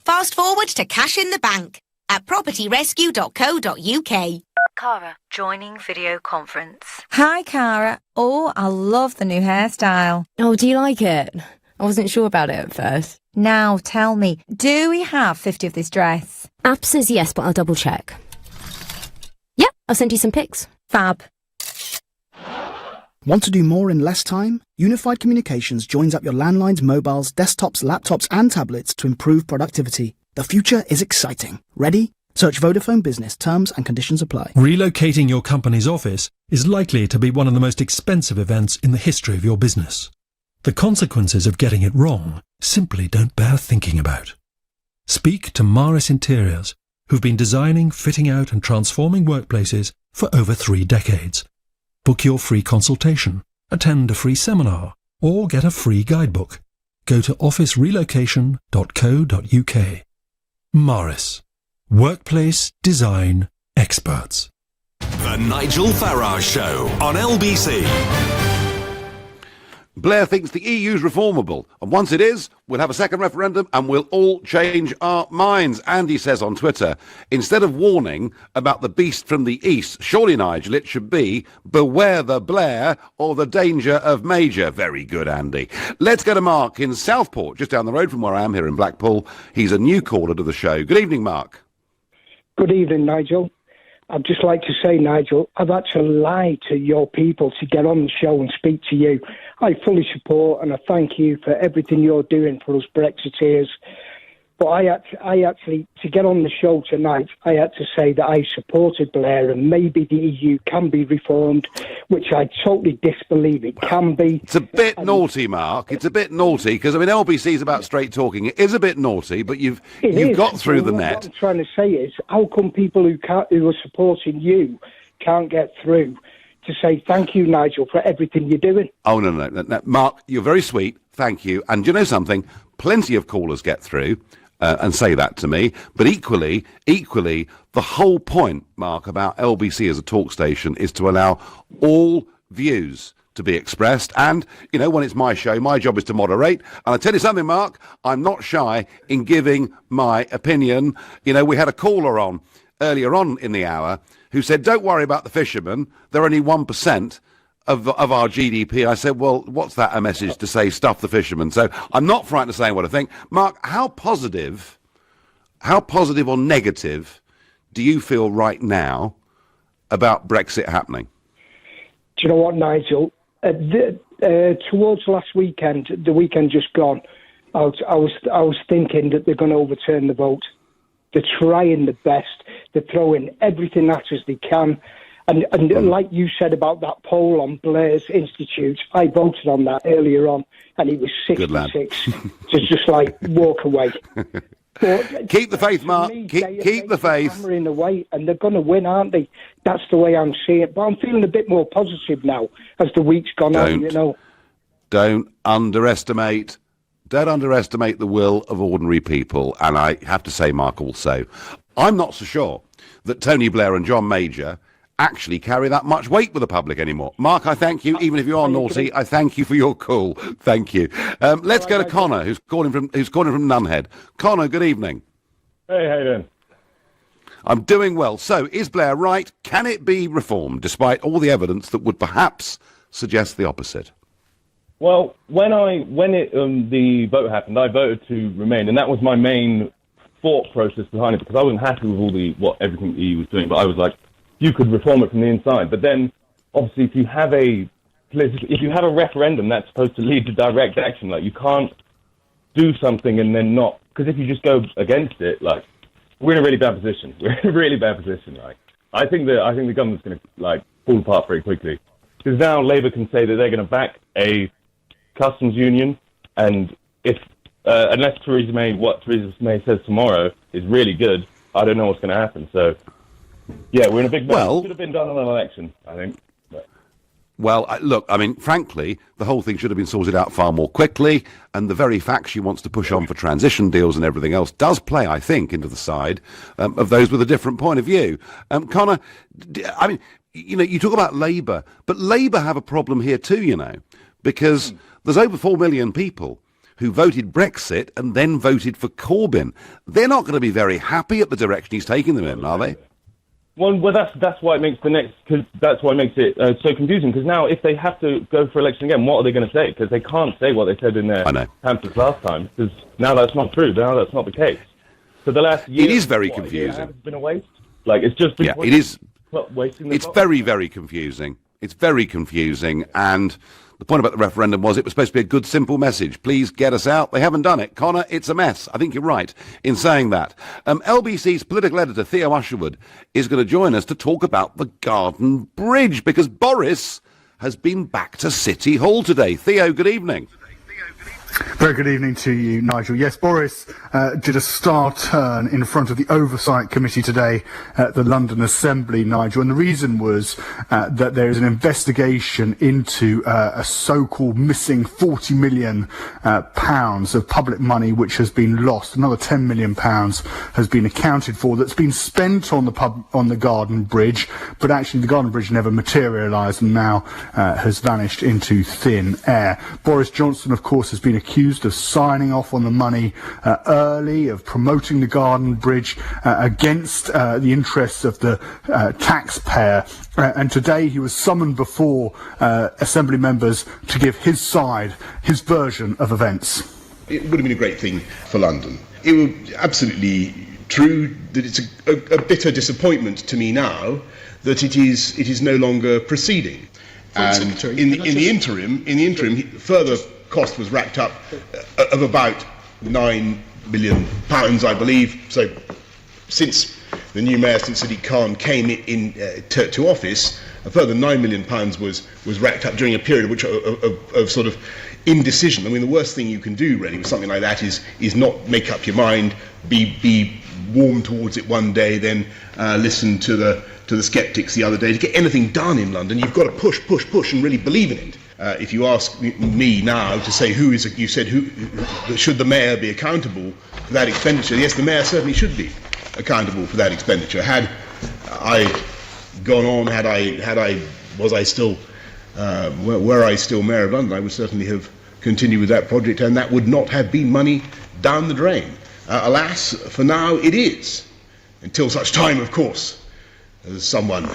Fast forward to cash in the bank at propertyrescue.co.uk. Cara, joining video conference. Hi, Cara. Oh, I love the new hairstyle. Oh, do you like it? I wasn't sure about it at first. Now, tell me, do we have 50 of this dress? App says yes, but I'll double check. Yep, I'll send you some pics. Fab. Want to do more in less time? Unified Communications joins up your landlines, mobiles, desktops, laptops and tablets to improve productivity. The future is exciting. Ready? Search Vodafone Business. Terms and conditions apply. Relocating your company's office is likely to be one of the most expensive events in the history of your business. The consequences of getting it wrong simply don't bear thinking about. Speak to Maris Interiors, who've been designing, fitting out and transforming workplaces for over 3 decades. Book your free consultation, attend a free seminar, or get a free guidebook. Go to officerelocation.co.uk. Maris. Workplace design experts. The Nigel Farage Show on LBC. Blair thinks the EU's reformable, and once it is, we'll have a second referendum and we'll all change our minds. Andy says on Twitter, instead of warning about the beast from the east, surely, Nigel, it should be beware the Blair or the danger of Major. Very good, Andy. Let's go to Mark in Southport, just down the road from where I am here in Blackpool. He's a new caller to the show. Good evening, Mark. Good evening, Nigel. I'd just like to say, Nigel, I've had to lie to your people to get on the show and speak to you. I fully support and I thank you for everything you're doing for us Brexiteers. But I actually, to get on the show tonight, I had to say that I supported Blair and maybe the EU can be reformed, which I totally disbelieve it can be. It's a bit naughty, Mark. It's a bit naughty, because, I mean, LBC is about straight talking. It is a bit naughty, but you've got through the net. What I'm trying to say is, how come people who are supporting you can't get through to say thank you, Nigel, for everything you're doing? Oh, no. Mark, you're very sweet. Thank you. And do you know something? Plenty of callers get through. And say that to me. But equally, the whole point, Mark, about LBC as a talk station is to allow all views to be expressed. And, you know, when it's my show, my job is to moderate. And I tell you something, Mark, I'm not shy in giving my opinion. You know, we had a caller on earlier on in the hour who said, don't worry about the fishermen. They're only 1% of our GDP. I said, well, what's that a message to say stuff the fishermen? So I'm not frightened of saying what I think. Mark, how positive or negative do you feel right now about Brexit happening? Do you know what, Nigel? Towards last weekend, the weekend just gone, I was thinking that they're going to overturn the vote. They're trying the best. They're throwing everything at us they can. And like you said about that poll on Blair's Institute, I voted on that earlier on, and it was 66 to just like walk away. But keep the faith, Mark. Keep the faith. Hammering away, and they're going to win, aren't they? That's the way I'm seeing it. But I'm feeling a bit more positive now as the week's gone on. You know. Don't underestimate the will of ordinary people. And I have to say, Mark, also, I'm not so sure that Tony Blair and John Major actually carry that much weight with the public anymore. Mark, I thank you. Even if you are naughty, I thank you for your call. Thank you. Let's go to Connor, who's calling from Nunhead. Connor, good evening. Hey, how you doing? I'm doing well. So, is Blair right? Can it be reformed, despite all the evidence that would perhaps suggest the opposite? Well, when the vote happened, I voted to remain, and that was my main thought process behind it, because I wasn't happy with everything the EU was doing, but I was like, you could reform it from the inside. But then, obviously, if you have a referendum, that's supposed to lead to direct action. Like, you can't do something and then not, because if you just go against it, like, we're in a really bad position. We're in a really bad position. Like, I think the government's going to fall apart very quickly, because now Labour can say that they're going to back a customs union, and if unless what Theresa May says tomorrow is really good, I don't know what's going to happen. So. Yeah, we're in a big mess. It should have been done on an election, I think. Well, look, I mean, frankly, the whole thing should have been sorted out far more quickly, and the very fact she wants to push on for transition deals and everything else does play, I think, into the side of those with a different point of view. Connor, I mean, you know, you talk about Labour, but Labour have a problem here too, you know, because there's over 4 million people who voted Brexit and then voted for Corbyn. They're not going to be very happy at the direction he's taking them in, are they? Well, that's why it makes it so confusing. Because now, if they have to go for election again, what are they going to say? Because they can't say what they said in their pamphlets last time. Because now that's not true. Now that's not the case. So the last year, it is very confusing. It's been a waste. Like, it's just been it is. Wasting. It's very, very confusing. It's very confusing, and the point about the referendum was it was supposed to be a good, simple message. Please get us out. They haven't done it. Connor, it's a mess. I think you're right in saying that. LBC's political editor, Theo Usherwood, is going to join us to talk about the Garden Bridge, because Boris has been back to City Hall today. Theo, good evening. Very good evening to you, Nigel. Yes, Boris did a star turn in front of the Oversight Committee today at the London Assembly, Nigel, and the reason was that there is an investigation into a so-called missing £40 million of public money which has been lost. Another £10 million has been accounted for that's been spent on the Garden Bridge, but actually the Garden Bridge never materialised and now has vanished into thin air. Boris Johnson, of course, has been accused of signing off on the money early, of promoting the Garden Bridge against the interests of the taxpayer. And today he was summoned before Assembly members to give his side, his version of events. It would have been a great thing for London. It was absolutely true that it's a bitter disappointment to me now that it is no longer proceeding. And in the interim, further cost was racked up of about £9 million, I believe. So, since the new mayor, since Sadiq Khan came in to office, a further £9 million was racked up during a period of sort of indecision. I mean, the worst thing you can do, really, with something like that is not make up your mind, be warm towards it one day, then listen to the sceptics the other day. To get anything done in London, you've got to push, and really believe in it. If you ask me now to say who should the mayor be accountable for that expenditure? Yes, the mayor certainly should be accountable for that expenditure. Had I gone on, were I still mayor of London, I would certainly have continued with that project, and that would not have been money down the drain. Alas, for now it is, until such time, of course, as someone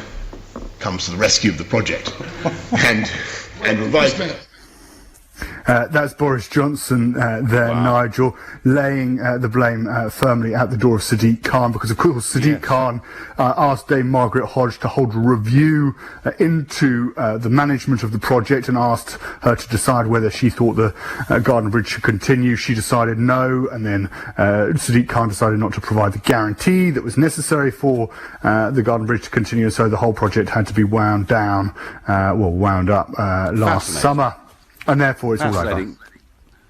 comes to the rescue of the project and revives it. That's Boris Johnson there, wow. Nigel, laying the blame firmly at the door of Sadiq Khan, because of course Sadiq Khan asked Dame Margaret Hodge to hold a review into the management of the project and asked her to decide whether she thought the Garden Bridge should continue. She decided no, and then Sadiq Khan decided not to provide the guarantee that was necessary for the Garden Bridge to continue, so the whole project had to be wound up last summer. And therefore it's all right.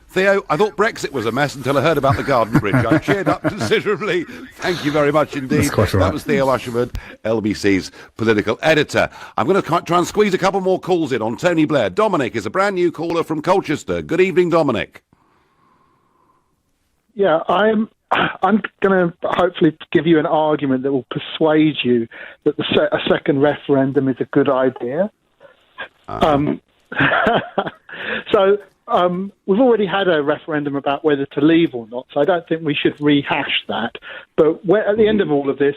Theo, I thought Brexit was a mess until I heard about the Garden Bridge. I cheered up considerably. Thank you very much indeed. That was Theo Usherwood, LBC's political editor. I'm going to try and squeeze a couple more calls in on Tony Blair. Dominic is a brand new caller from Colchester. Good evening, Dominic. Yeah, I'm going to hopefully give you an argument that will persuade you that a second referendum is a good idea. So we've already had a referendum about whether to leave or not, so I don't think we should rehash that. But at the end of all of this,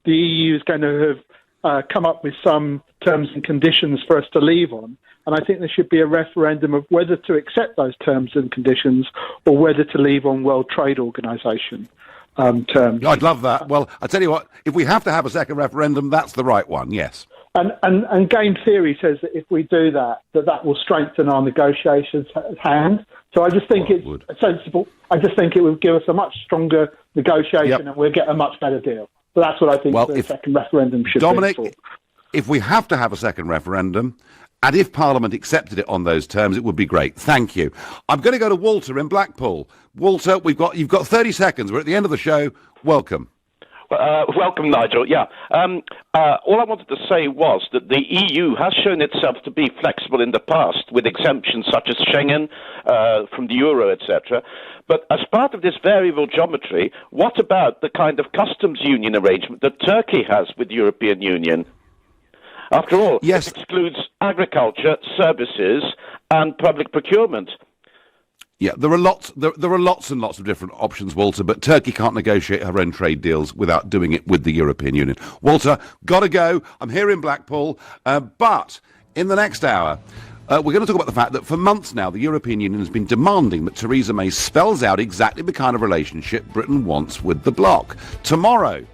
the EU is going to have come up with some terms and conditions for us to leave on, and I think there should be a referendum of whether to accept those terms and conditions or whether to leave on World Trade Organization terms. I'd love that. Well, I tell you what, if we have to have a second referendum, that's the right one, yes. And game theory says that if we do that will strengthen our negotiations hand. So I just think it's sensible. I just think it would give us a much stronger negotiation and we'll get a much better deal. So that's what I think the second referendum should Dominic, be for. If we have to have a second referendum, and if Parliament accepted it on those terms, it would be great. Thank you. I'm going to go to Walter in Blackpool. Walter, you've got 30 seconds. We're at the end of the show. Welcome. Welcome, Nigel. Yeah. All I wanted to say was that the EU has shown itself to be flexible in the past with exemptions such as Schengen, from the euro, etc. But as part of this variable geometry, what about the kind of customs union arrangement that Turkey has with the European Union? After all, it excludes agriculture, services, and public procurement. Yeah, there are lots and lots of different options, Walter, but Turkey can't negotiate her own trade deals without doing it with the European Union. Walter, gotta go. I'm here in Blackpool, but in the next hour, we're going to talk about the fact that for months now, the European Union has been demanding that Theresa May spells out exactly the kind of relationship Britain wants with the bloc. Tomorrow,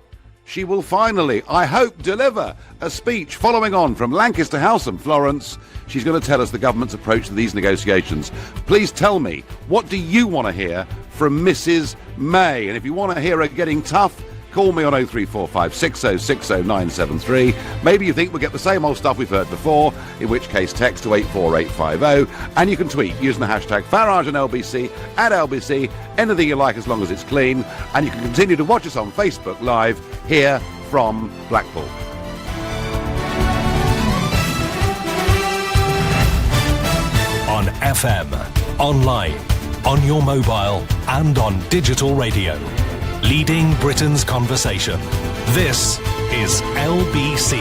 she will finally, I hope, deliver a speech following on from Lancaster House and Florence. She's going to tell us the government's approach to these negotiations. Please tell me, what do you want to hear from Mrs. May? And if you want to hear her getting tough, call me on 0345 6060973. Maybe you think we'll get the same old stuff we've heard before, in which case text to 84850, and you can tweet using the hashtag Farage and LBC, at LBC, anything you like as long as it's clean, and you can continue to watch us on Facebook Live here from Blackpool. On FM, online, on your mobile, and on digital radio. Leading Britain's conversation. This is LBC.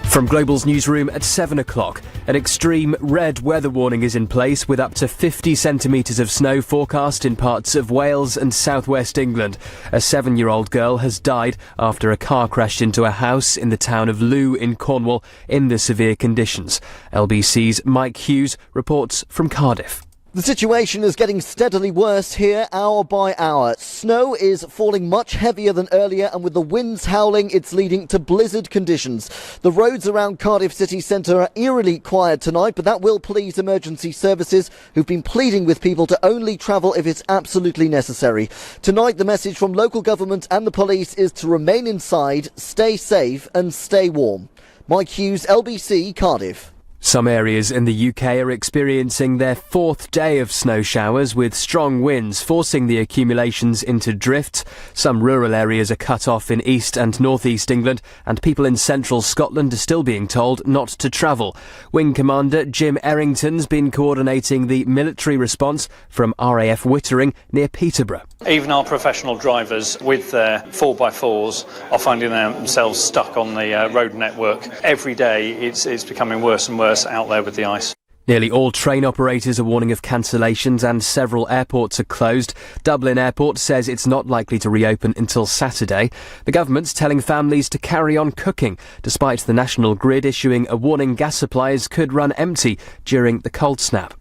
From Global's newsroom at 7 o'clock, an extreme red weather warning is in place with up to 50 centimetres of snow forecast in parts of Wales and southwest England. A 7-year-old girl has died after a car crashed into a house in the town of Looe in Cornwall in the severe conditions. LBC's Mike Hughes reports from Cardiff. The situation is getting steadily worse here, hour by hour. Snow is falling much heavier than earlier, and with the winds howling, it's leading to blizzard conditions. The roads around Cardiff city centre are eerily quiet tonight, but that will please emergency services, who've been pleading with people to only travel if it's absolutely necessary. Tonight, the message from local government and the police is to remain inside, stay safe and stay warm. Mike Hughes, LBC, Cardiff. Some areas in the UK are experiencing their 4th day of snow showers with strong winds forcing the accumulations into drifts. Some rural areas are cut off in east and northeast England, and people in central Scotland are still being told not to travel. Wing Commander Jim Errington's been coordinating the military response from RAF Wittering near Peterborough. Even our professional drivers with their 4x4s are finding themselves stuck on the road network. Every day it's becoming worse and worse out there with the ice. Nearly all train operators are warning of cancellations and several airports are closed. Dublin Airport says it's not likely to reopen until Saturday. The government's telling families to carry on cooking, despite the National Grid issuing a warning gas supplies could run empty during the cold snap.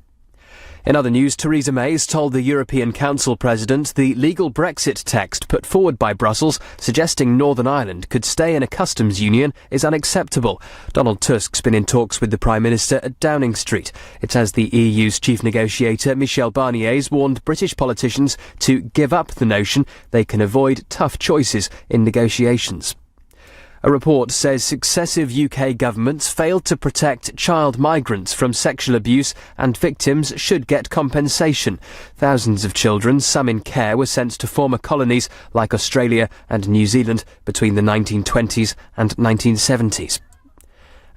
In other news, Theresa May's told the European Council President the legal Brexit text put forward by Brussels suggesting Northern Ireland could stay in a customs union is unacceptable. Donald Tusk's been in talks with the Prime Minister at Downing Street. It's as the EU's chief negotiator, Michel Barnier's warned British politicians to give up the notion they can avoid tough choices in negotiations. A report says successive UK governments failed to protect child migrants from sexual abuse, and victims should get compensation. Thousands of children, some in care, were sent to former colonies like Australia and New Zealand between the 1920s and 1970s.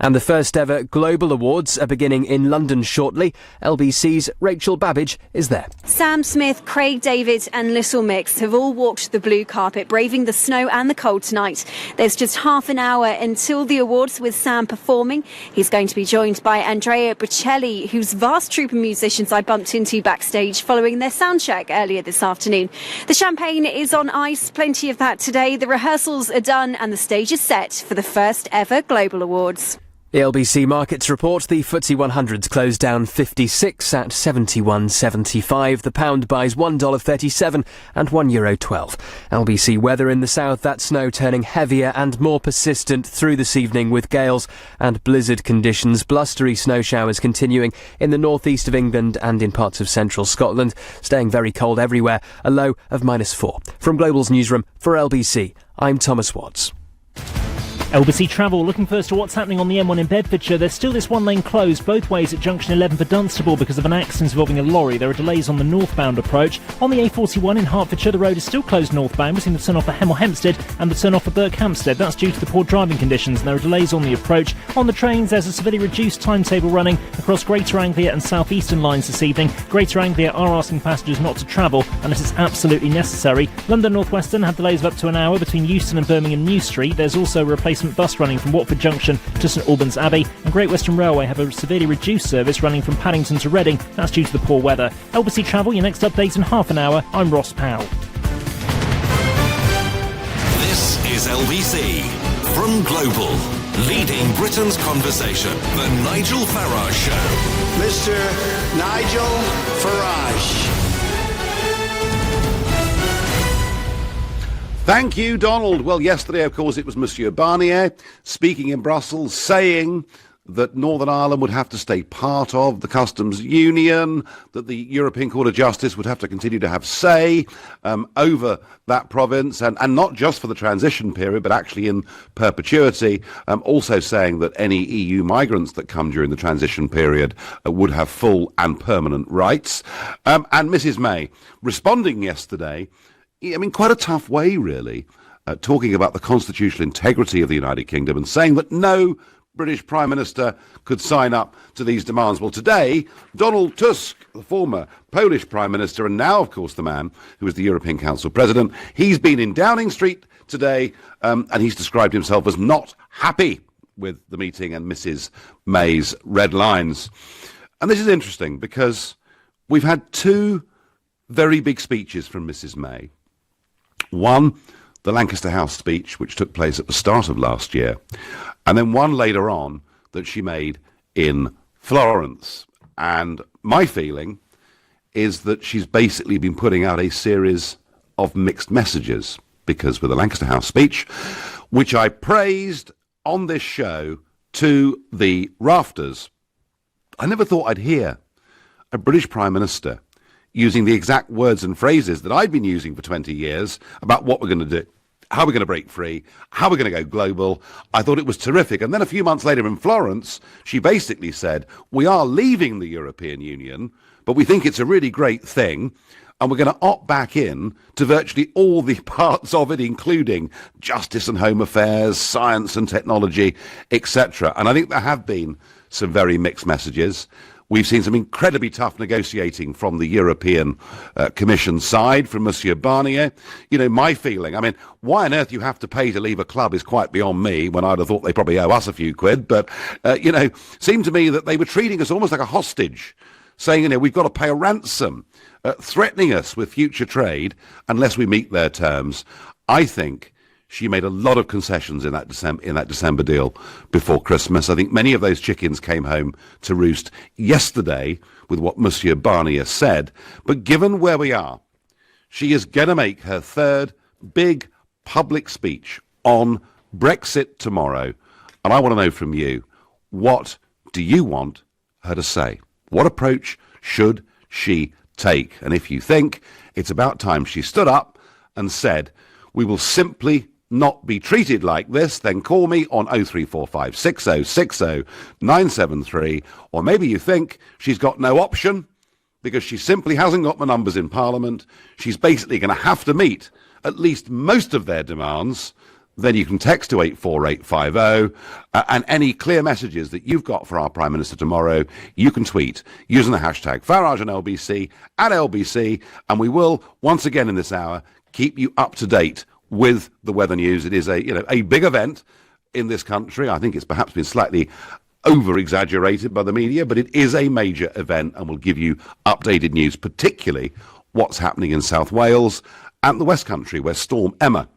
And the first ever Global Awards are beginning in London shortly. LBC's Rachel Babbage is there. Sam Smith, Craig David and Little Mix have all walked the blue carpet, braving the snow and the cold tonight. There's just half an hour until the awards with Sam performing. He's going to be joined by Andrea Bocelli, whose vast troupe of musicians I bumped into backstage following their sound check earlier this afternoon. The champagne is on ice, plenty of that today. The rehearsals are done and the stage is set for the first ever Global Awards. The LBC Markets report, the FTSE 100's closed down 56 at 71.75. The pound buys $1.37 and €1.12. LBC weather in the south, that snow turning heavier and more persistent through this evening with gales and blizzard conditions. Blustery snow showers continuing in the northeast of England and in parts of central Scotland. Staying very cold everywhere, a low of -4. From Global's newsroom for LBC, I'm Thomas Watts. LBC Travel, looking first to what's happening on the M1 in Bedfordshire. There's still this one lane closed both ways at junction 11 for Dunstable because of an accident involving a lorry. There are delays on the northbound approach. On the A41 in Hertfordshire, the road is still closed northbound between the turn off for Hemel Hempstead and the turn off for Berkhamsted. That's due to the poor driving conditions, and there are delays on the approach. On the trains, there's a severely reduced timetable running across Greater Anglia and South Eastern lines this evening. Greater Anglia are asking passengers not to travel unless it's absolutely necessary. London North Western have delays of up to an hour between Euston and Birmingham New Street. There's also a replacement bus running from Watford Junction to St Albans Abbey, and Great Western Railway have a severely reduced service running from Paddington to Reading. That's due to the poor weather. LBC Travel, your next update in half an hour. I'm Ross Powell. This is LBC from Global, leading Britain's conversation. The Nigel Farage Show. Mr. Nigel Farage. Thank you, Donald. Well, yesterday, of course, it was Monsieur Barnier speaking in Brussels, saying that Northern Ireland would have to stay part of the customs union, that the European Court of Justice would have to continue to have say over that province, and not just for the transition period, but actually in perpetuity, also saying that any EU migrants that come during the transition period would have full and permanent rights. And Mrs May, responding yesterday, I mean, quite a tough way, really, talking about the constitutional integrity of the United Kingdom and saying that no British Prime Minister could sign up to these demands. Well, today, Donald Tusk, the former Polish Prime Minister, and now, of course, the man who is the European Council President, he's been in Downing Street today, and he's described himself as not happy with the meeting and Mrs May's red lines. And this is interesting because we've had two very big speeches from Mrs May. One, the Lancaster House speech, which took place at the start of last year, and then one later on that she made in Florence. And my feeling is that she's basically been putting out a series of mixed messages, because with the Lancaster House speech, which I praised on this show to the rafters, I never thought I'd hear a British Prime Minister using the exact words and phrases that I'd been using for 20 years about what we're going to do, how we're going to break free, how we're going to go global. I thought it was terrific. And then a few months later in Florence, she basically said, we are leaving the European Union, but we think it's a really great thing, and we're going to opt back in to virtually all the parts of it, including justice and home affairs, science and technology, etc. And I think there have been some very mixed messages. We've seen some incredibly tough negotiating from the European Commission side, from Monsieur Barnier. You know, my feeling, I mean, why on earth you have to pay to leave a club is quite beyond me, when I'd have thought they probably owe us a few quid. But, you know, seemed to me that they were treating us almost like a hostage, saying, you know, we've got to pay a ransom, threatening us with future trade unless we meet their terms. I think she made a lot of concessions in that December deal before Christmas. I think many of those chickens came home to roost yesterday with what Monsieur Barnier said. But given where we are, she is going to make her third big public speech on Brexit tomorrow. And I want to know from you, what do you want her to say? What approach should she take? And if you think it's about time she stood up and said, we will simply not be treated like this, then call me on 0345 6060 973. Or maybe you think she's got no option because she simply hasn't got the numbers in Parliament. She's basically going to have to meet at least most of their demands. Then you can text to 84850, and any clear messages that you've got for our Prime Minister tomorrow, you can tweet using the hashtag Farage and LBC at LBC, and we will, once again in this hour, keep you up to date with the weather news. It is a big event in this country. I think it's perhaps been slightly over-exaggerated by the media, but it is a major event, and we'll give you updated news, particularly what's happening in South Wales and the West Country, where Storm Emma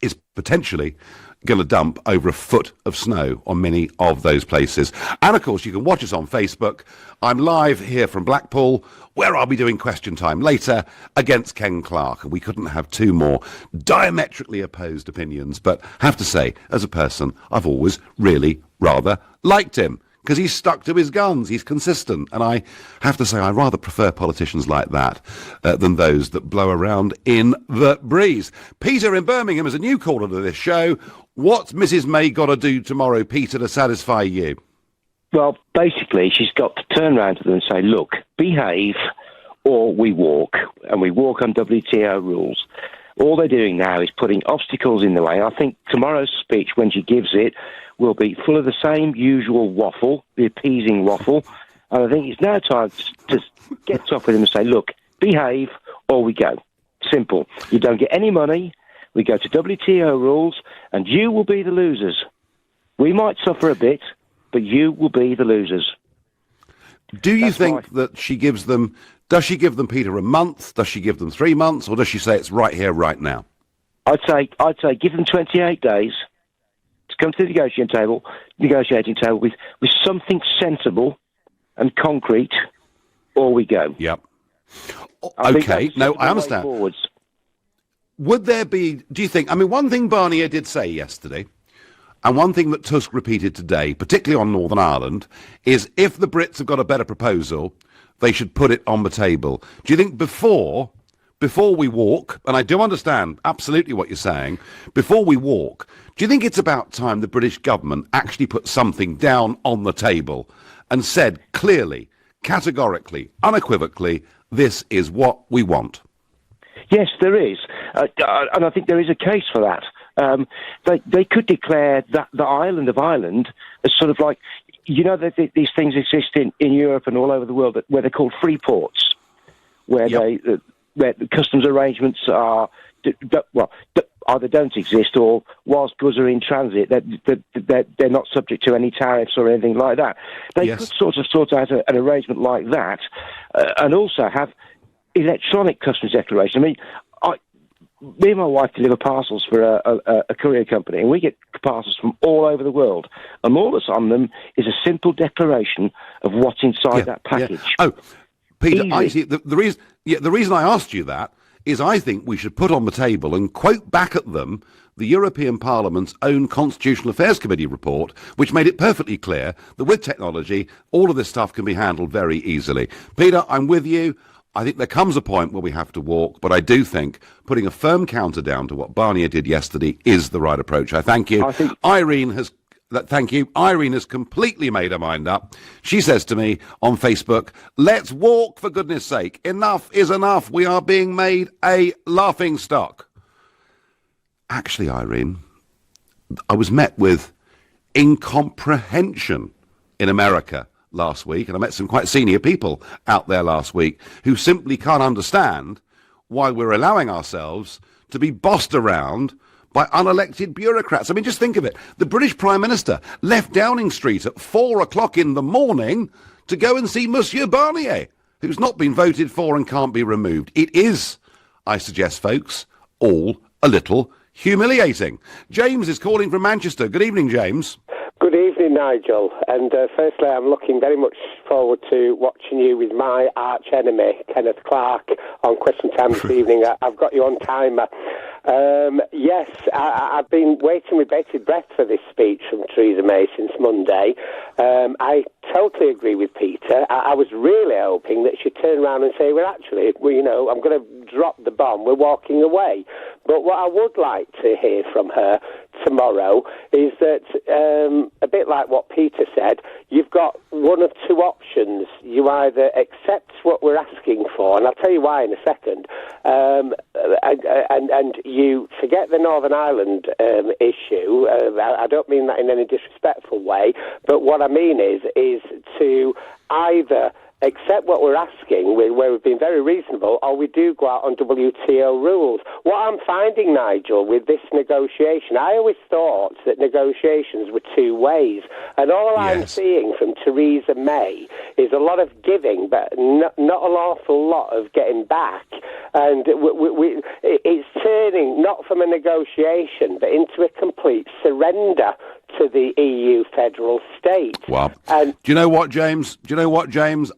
is potentially going to dump over a foot of snow on many of those places. And of course, you can watch us on Facebook. I'm live here from Blackpool, where I'll be doing Question Time later against Ken Clarke. And we couldn't have two more diametrically opposed opinions. But have to say, as a person, I've always really rather liked him, because he's stuck to his guns, he's consistent, and I have to say I rather prefer politicians like that than those that blow around in the breeze. Peter in Birmingham is a new caller to this show. What's Mrs May got to do tomorrow, Peter, to satisfy you? Well, basically, she's got to turn around to them and say, look, behave or we walk, and we walk on WTO rules. All they're doing now is putting obstacles in the way. I think tomorrow's speech, when she gives it, will be full of the same usual waffle, the appeasing waffle. And I think it's now time to get tough with him and say, look, behave or we go. Simple. You don't get any money. We go to WTO rules, and you will be the losers. We might suffer a bit, but you will be the losers. Do you think that she gives them... Does she give them, Peter, a month? Does she give them 3 months? Or does she say it's right here, right now? I'd say give them 28 days to come to the negotiating table with something sensible and concrete, or we go. Yep. Okay. No, I understand. Would there be... Do you think... I mean, one thing Barnier did say yesterday, And one thing that Tusk repeated today, particularly on Northern Ireland, is if the Brits have got a better proposal, they should put it on the table. Do you think before we walk, and I do understand absolutely what you're saying, before we walk, do you think it's about time the British government actually put something down on the table and said clearly, categorically, unequivocally, this is what we want? Yes, there is. And I think there is a case for that. They could declare that the island of Ireland as sort of like, you know, that these things exist in Europe and all over the world where they're called free ports, where where the customs arrangements are, either don't exist or whilst goods are in transit, they're not subject to any tariffs or anything like that. They could sort out an arrangement like that and also have electronic customs declaration. I mean, me and my wife deliver parcels for a courier company, and we get parcels from all over the world. And all that's on them is a simple declaration of what's inside that package. Yeah. Oh, Peter, the reason I asked you that is I think we should put on the table and quote back at them the European Parliament's own Constitutional Affairs Committee report, which made it perfectly clear that with technology, all of this stuff can be handled very easily. Peter, I'm with you. I think there comes a point where we have to walk, but I do think putting a firm counter down to what Barnier did yesterday is the right approach. I thank you. Irene has completely made her mind up. She says to me on Facebook, let's walk, for goodness sake. Enough is enough. We are being made a laughing stock. Actually, Irene, I was met with incomprehension in America last week, and I met some quite senior people out there last week who simply can't understand why we're allowing ourselves to be bossed around by unelected bureaucrats. I mean, just think of it. The British Prime Minister left Downing Street at 4 o'clock in the morning to go and see Monsieur Barnier, who's not been voted for and can't be removed. It is, I suggest, folks, all a little humiliating. James is calling from Manchester. Good evening, James. Good evening, Nigel. And firstly, I'm looking very much forward to watching you with my arch enemy, Kenneth Clarke, on Question Time this evening. I've got you on timer. Yes, I've been waiting with bated breath for this speech from Theresa May since Monday. I totally agree with Peter. I was really hoping that she'd turn around and say, well, actually, I'm going to drop the bomb. We're walking away. But what I would like to hear from her tomorrow is that, a bit like what Peter said, you've got one of two options. You either accept what we're asking for, and I'll tell you why in a second, and you forget the Northern Ireland issue. I don't mean that in any disrespectful way, but what I mean is to either accept what we're asking, where we've been very reasonable, or we do go out on WTO rules. What I'm finding, Nigel, with this negotiation, I always thought that negotiations were two ways, and all I'm seeing from Theresa May is a lot of giving, but not an awful lot of getting back. And it's turning not from a negotiation, but into a complete surrender to the EU federal state. Wow. Do you know what, James?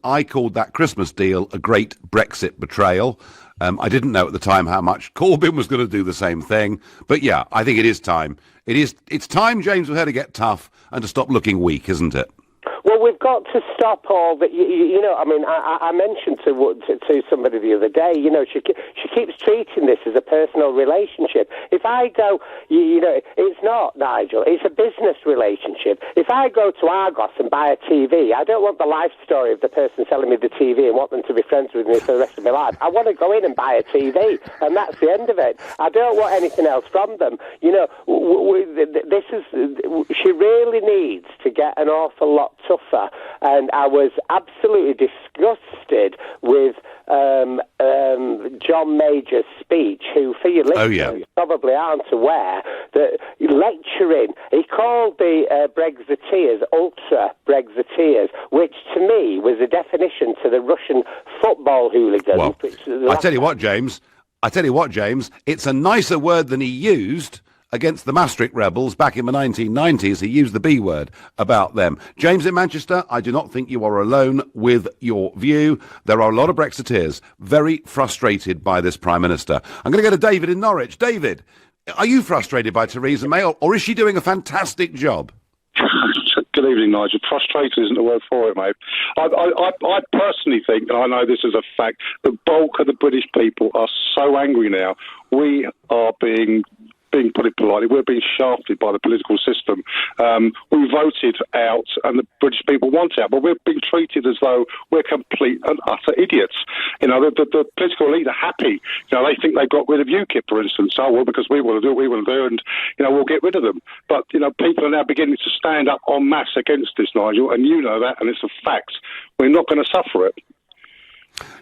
I called that Christmas deal a great Brexit betrayal. I didn't know at the time how much Corbyn was going to do the same thing. But yeah, I think it is time. It's time, James, for her to get tough and to stop looking weak, isn't it? Well, we've got to stop all that. I mentioned to somebody the other day. She keeps treating this as a personal relationship. If I go, it's not, Nigel. It's a business relationship. If I go to Argos and buy a TV, I don't want the life story of the person selling me the TV and want them to be friends with me for the rest of my life. I want to go in and buy a TV, and that's the end of it. I don't want anything else from them. She really needs to get an awful lot tougher, and I was absolutely disgusted with John Major's speech, who, for your listeners, probably aren't aware, that lecturing, he called the Brexiteers ultra-Brexiteers, which to me was a definition to the Russian football hooligans. Well, I tell you what, James, it's a nicer word than he used against the Maastricht rebels back in the 1990s. He used the B word about them. James in Manchester, I do not think you are alone with your view. There are a lot of Brexiteers very frustrated by this Prime Minister. I'm going to go to David in Norwich. David, Are you frustrated by Theresa May, or is she doing a fantastic job? Good evening, Nigel. Frustrated isn't the word for it, mate. I personally think, and I know this is a fact, the bulk of the British people are so angry now. We are being put it politely, we're being shafted by the political system. We voted out, and the British people want out, but we're being treated as though we're complete and utter idiots. You know, the political elite are happy. You know, they think they've got rid of UKIP, for instance. Oh, well, because we want to do what we want to do, and, you know, we'll get rid of them. But, you know, people are now beginning to stand up en masse against this, Nigel, and you know that, and it's a fact. We're not going to suffer it.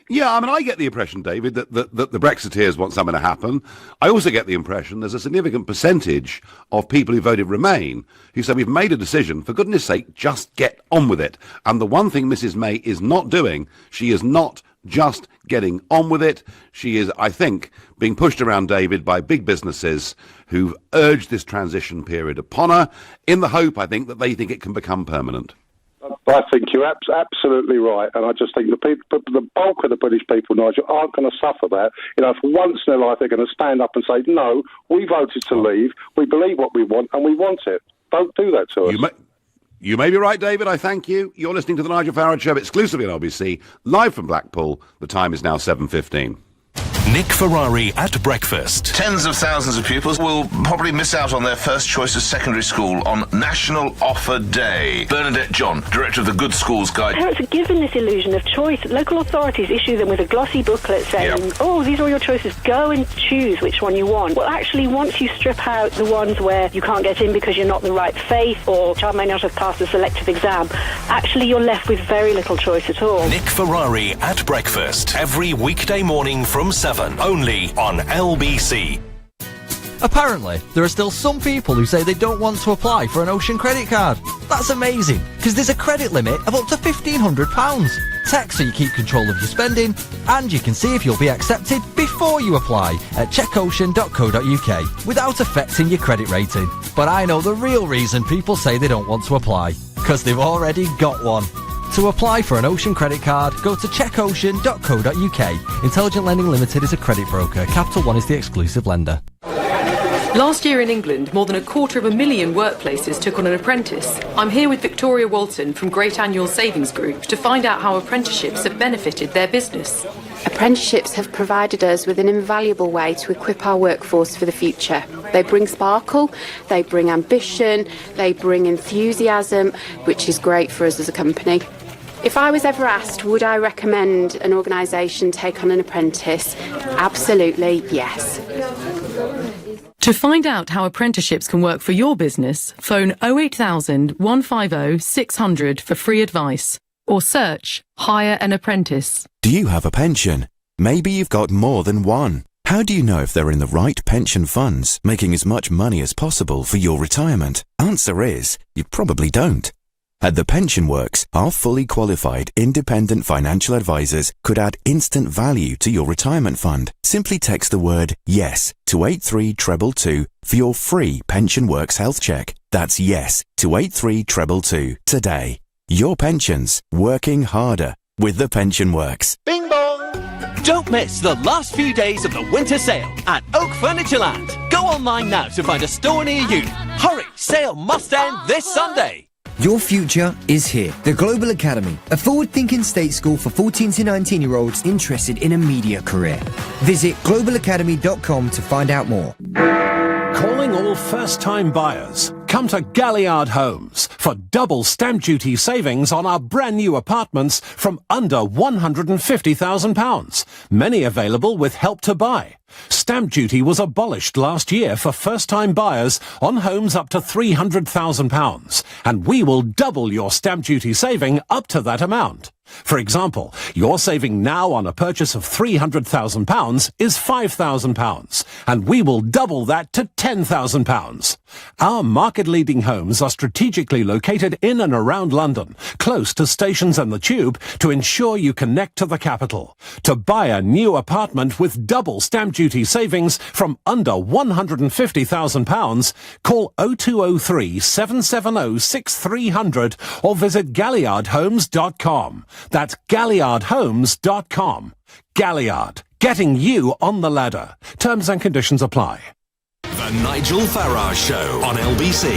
Yeah, I mean, I get the impression, David, that the Brexiteers want something to happen. I also get the impression there's a significant percentage of people who voted Remain who say, we've made a decision, for goodness sake, just get on with it. And the one thing Mrs May is not doing, she is not just getting on with it. She is, I think, being pushed around, David, by big businesses who've urged this transition period upon her in the hope, I think, that they think it can become permanent. I think you're absolutely right, and I just think the bulk of the British people, Nigel, aren't going to suffer that. You know, for once in their life, they're going to stand up and say, no, we voted to leave, we believe what we want, and we want it. Don't do that to us. You may be right, David. I thank you. You're listening to the Nigel Farage Show exclusively on LBC, live from Blackpool. The time is now 7:15. Nick Ferrari at breakfast. Tens of thousands of pupils will probably miss out on their first choice of secondary school on National Offer Day. Bernadette John, director of the Good Schools Guide. Parents are given this illusion of choice. Local authorities issue them with a glossy booklet saying, oh, these are all your choices, go and choose which one you want. Well, actually, once you strip out the ones where you can't get in because you're not the right faith or child may not have passed a selective exam, actually you're left with very little choice at all. Nick Ferrari at breakfast. Every weekday morning from 7, only on LBC. Apparently, there are still some people who say they don't want to apply for an Ocean credit card. That's amazing, because there's a credit limit of up to £1,500. Text so you keep control of your spending, and you can see if you'll be accepted before you apply at checkocean.co.uk without affecting your credit rating. But I know the real reason people say they don't want to apply, because they've already got one. To apply for an Ocean credit card, go to checkocean.co.uk. Intelligent Lending Limited is a credit broker. Capital One is the exclusive lender. Last year in England, more than 250,000 workplaces took on an apprentice. I'm here with Victoria Walton from Great Annual Savings Group to find out how apprenticeships have benefited their business. Apprenticeships have provided us with an invaluable way to equip our workforce for the future. They bring sparkle, they bring ambition, they bring enthusiasm, which is great for us as a company. If I was ever asked, would I recommend an organisation take on an apprentice? Absolutely, yes. To find out how apprenticeships can work for your business, phone 08000 150 600 for free advice or search Hire an Apprentice. Do you have a pension? Maybe you've got more than one. How do you know if they're in the right pension funds, making as much money as possible for your retirement? Answer is, you probably don't. At The Pension Works, our fully qualified independent financial advisors could add instant value to your retirement fund. Simply text the word YES to 83222 for your free Pension Works health check. That's YES to 83222 today. Your pensions, working harder with The Pension Works. Bing bong! Don't miss the last few days of the winter sale at Oak Furnitureland. Go online now to find a store near you. Hurry, sale must end this Sunday. Your future is here. The Global Academy, a forward-thinking state school for 14 to 19-year-olds interested in a media career. Visit globalacademy.com to find out more. Calling all first-time buyers. Come to Galliard Homes for double stamp duty savings on our brand new apartments from under £150,000. Many available with Help to Buy. Stamp duty was abolished last year for first-time buyers on homes up to £300,000, and we will double your stamp duty saving up to that amount. For example, your saving now on a purchase of £300,000 is £5,000, and we will double that to £10,000. Our market-leading homes are strategically located in and around London, close to stations and the Tube, to ensure you connect to the capital. To buy a new apartment with double stamp duty savings from under £150,000, call 0203 770 6300 or visit galliardhomes.com. That's galliardhomes.com. Galliard, getting you on the ladder. Terms and conditions apply. The Nigel Farage Show on LBC.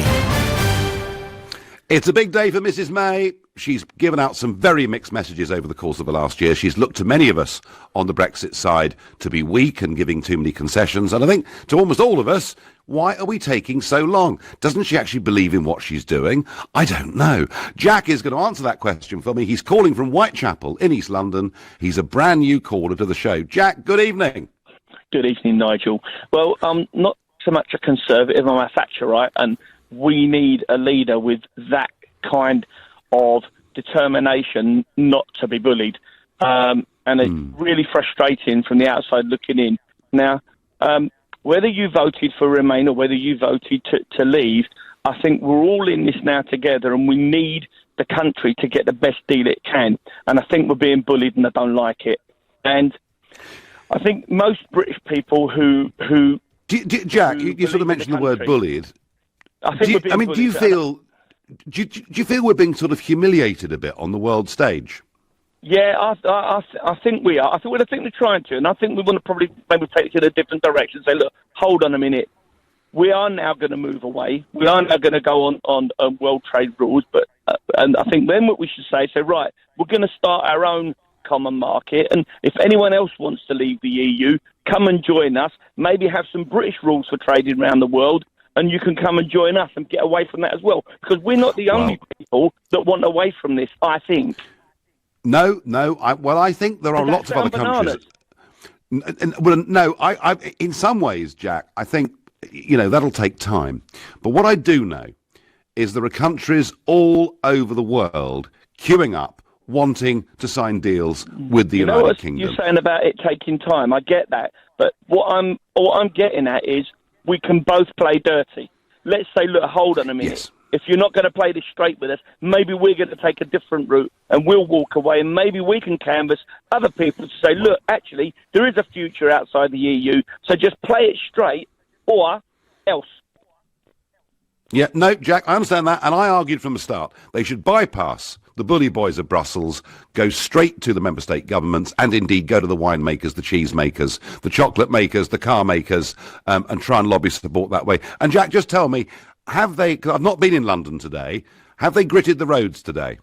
It's a big day for Mrs May. She's given out some very mixed messages over the course of the last year. She's looked to many of us on the Brexit side to be weak and giving too many concessions. And I think to almost all of us, why are we taking so long? Doesn't she actually believe in what she's doing? I don't know. Jack is going to answer that question for me. He's calling from Whitechapel in East London. He's a brand new caller to the show. Jack, good evening. Good evening, Nigel. Well, I'm not so much a Conservative, I'm a Thatcherite, and we need a leader with that kind of determination not to be bullied. And it's really frustrating from the outside looking in. Now, whether you voted for Remain or whether you voted to leave, I think we're all in this now together, and we need the country to get the best deal it can. And I think we're being bullied, and I don't like it. And I think most British people who Jack, you sort of mentioned the word bullied. I think do you feel we're being sort of humiliated a bit on the world stage? Yeah, I think we are. I think we're trying to, and I think we want to probably maybe take it in a different direction. Say, look, hold on a minute. We are now going to move away. We are now going to go on world trade rules, but and I think then what we should say, right, we're going to start our own common market, and if anyone else wants to leave the EU, come and join us. Maybe have some British rules for trading around the world, and you can come and join us and get away from that as well, because we're not the only people that want away from this, I think. No. I think there are lots of other countries. In some ways, Jack, I think, that'll take time. But what I do know is there are countries all over the world queuing up, wanting to sign deals with the United Kingdom. You're saying about it taking time. I get that. But what I'm getting at is we can both play dirty. Let's say, look, hold on a minute. Yes. If you're not going to play this straight with us, maybe we're going to take a different route and we'll walk away, and maybe we can canvass other people to say, look, actually, there is a future outside the EU, so just play it straight or else. Yeah, no, Jack, I understand that, and I argued from the start they should bypass the bully boys of Brussels, go straight to the member state governments, and indeed go to the wine makers, the cheese makers, the chocolate makers, the car makers, and try and lobby support that way. And Jack, just tell me, have they, because I've not been in London today, have they gritted the roads today?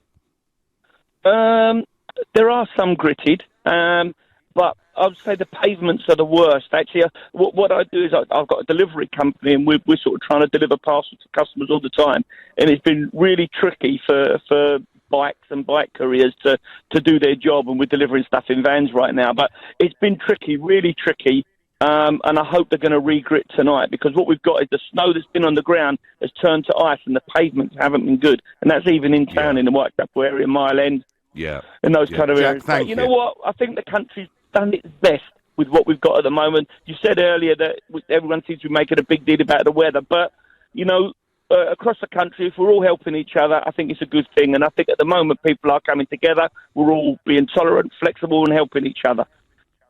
There are some gritted, but I would say the pavements are the worst. Actually, what I do is I've got a delivery company, and we're sort of trying to deliver parcels to customers all the time, and it's been really tricky for bikes and bike couriers to do their job, and we're delivering stuff in vans right now. But it's been tricky, really tricky, and I hope they're going to re-grit tonight, because what we've got is the snow that's been on the ground has turned to ice, and the pavements haven't been good, and that's even in town in the Whitechapel area, Mile End, in those kind of areas. Jack, but you know what? I think the country's done its best with what we've got at the moment. You said earlier that everyone seems to be making a big deal about the weather, but, across the country, if we're all helping each other, I think it's a good thing. And I think at the moment people are coming together. We're all being tolerant, flexible, and helping each other.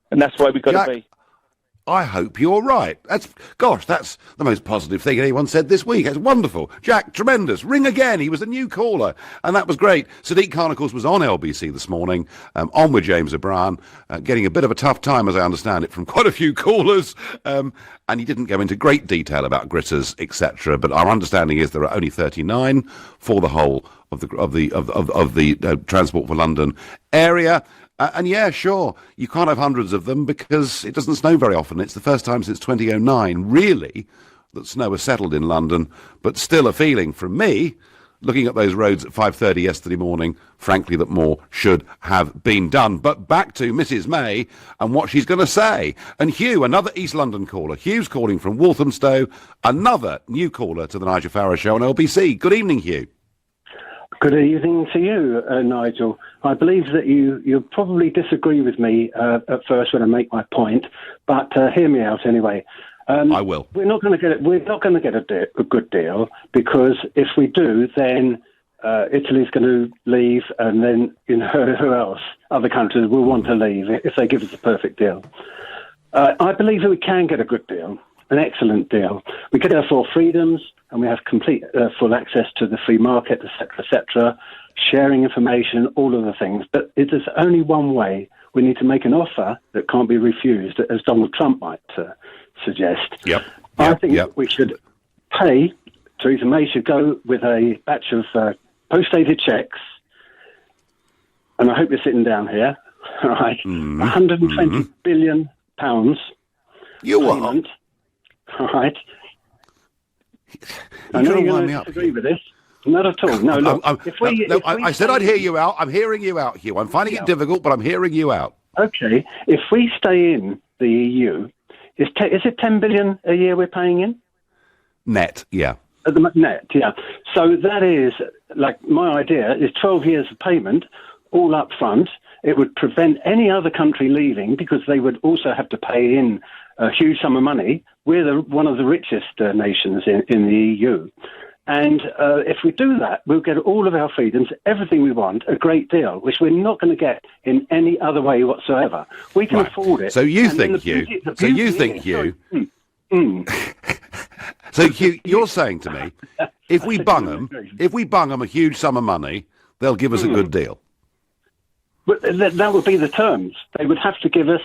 And that's where we've got to be. I hope you're right. That's the most positive thing anyone said this week. It's wonderful. Jack, tremendous. Ring again. He was a new caller, and that was great. Sadiq Khan, of course, was on LBC this morning, on with James O'Brien, getting a bit of a tough time, as I understand it, from quite a few callers, and he didn't go into great detail about gritters, etc. But our understanding is there are only 39 for the whole of the Transport for London area. And yeah, sure, you can't have hundreds of them because it doesn't snow very often. It's the first time since 2009, really, that snow has settled in London. But still a feeling from me, looking at those roads at 5:30 yesterday morning, frankly, that more should have been done. But back to Mrs May and what she's going to say. And Hugh, another East London caller. Hugh's calling from Walthamstow, another new caller to the Nigel Farage Show on LBC. Good evening, Hugh. Good evening to you, Nigel. I believe that you probably disagree with me at first when I make my point, but hear me out anyway. I will. We're not going to get it. We're not going to get a good deal, because if we do, then Italy's going to leave, and then who else? Other countries will want to leave if they give us a perfect deal. I believe that we can get a good deal, an excellent deal. We get our full freedoms, and we have complete full access to the free market, etc., sharing information, all of the things. But it is only one way. We need to make an offer that can't be refused, as Donald Trump might suggest. Yep. I think we should pay, Theresa May should go with a batch of post-dated cheques, and I hope you're sitting down here, all right, £120 billion payment, all right. I know you're going to disagree with this. Not at all. No, look. I said I'd hear you out. I'm hearing you out, Hugh. I'm finding it difficult, but I'm hearing you out. Okay. If we stay in the EU, is it 10 billion a year we're paying in? Net, yeah. Net, yeah. So that is, like, my idea is 12 years of payment, all up front. It would prevent any other country leaving because they would also have to pay in a huge sum of money. We're one of the richest nations in the EU. And if we do that, we'll get all of our freedoms, everything we want, a great deal, which we're not going to get in any other way whatsoever. We can afford it. So you think, Hugh? So Hugh, you're saying to me, if we bung them a huge sum of money, they'll give us a good deal. But that would be the terms. They would have to give us.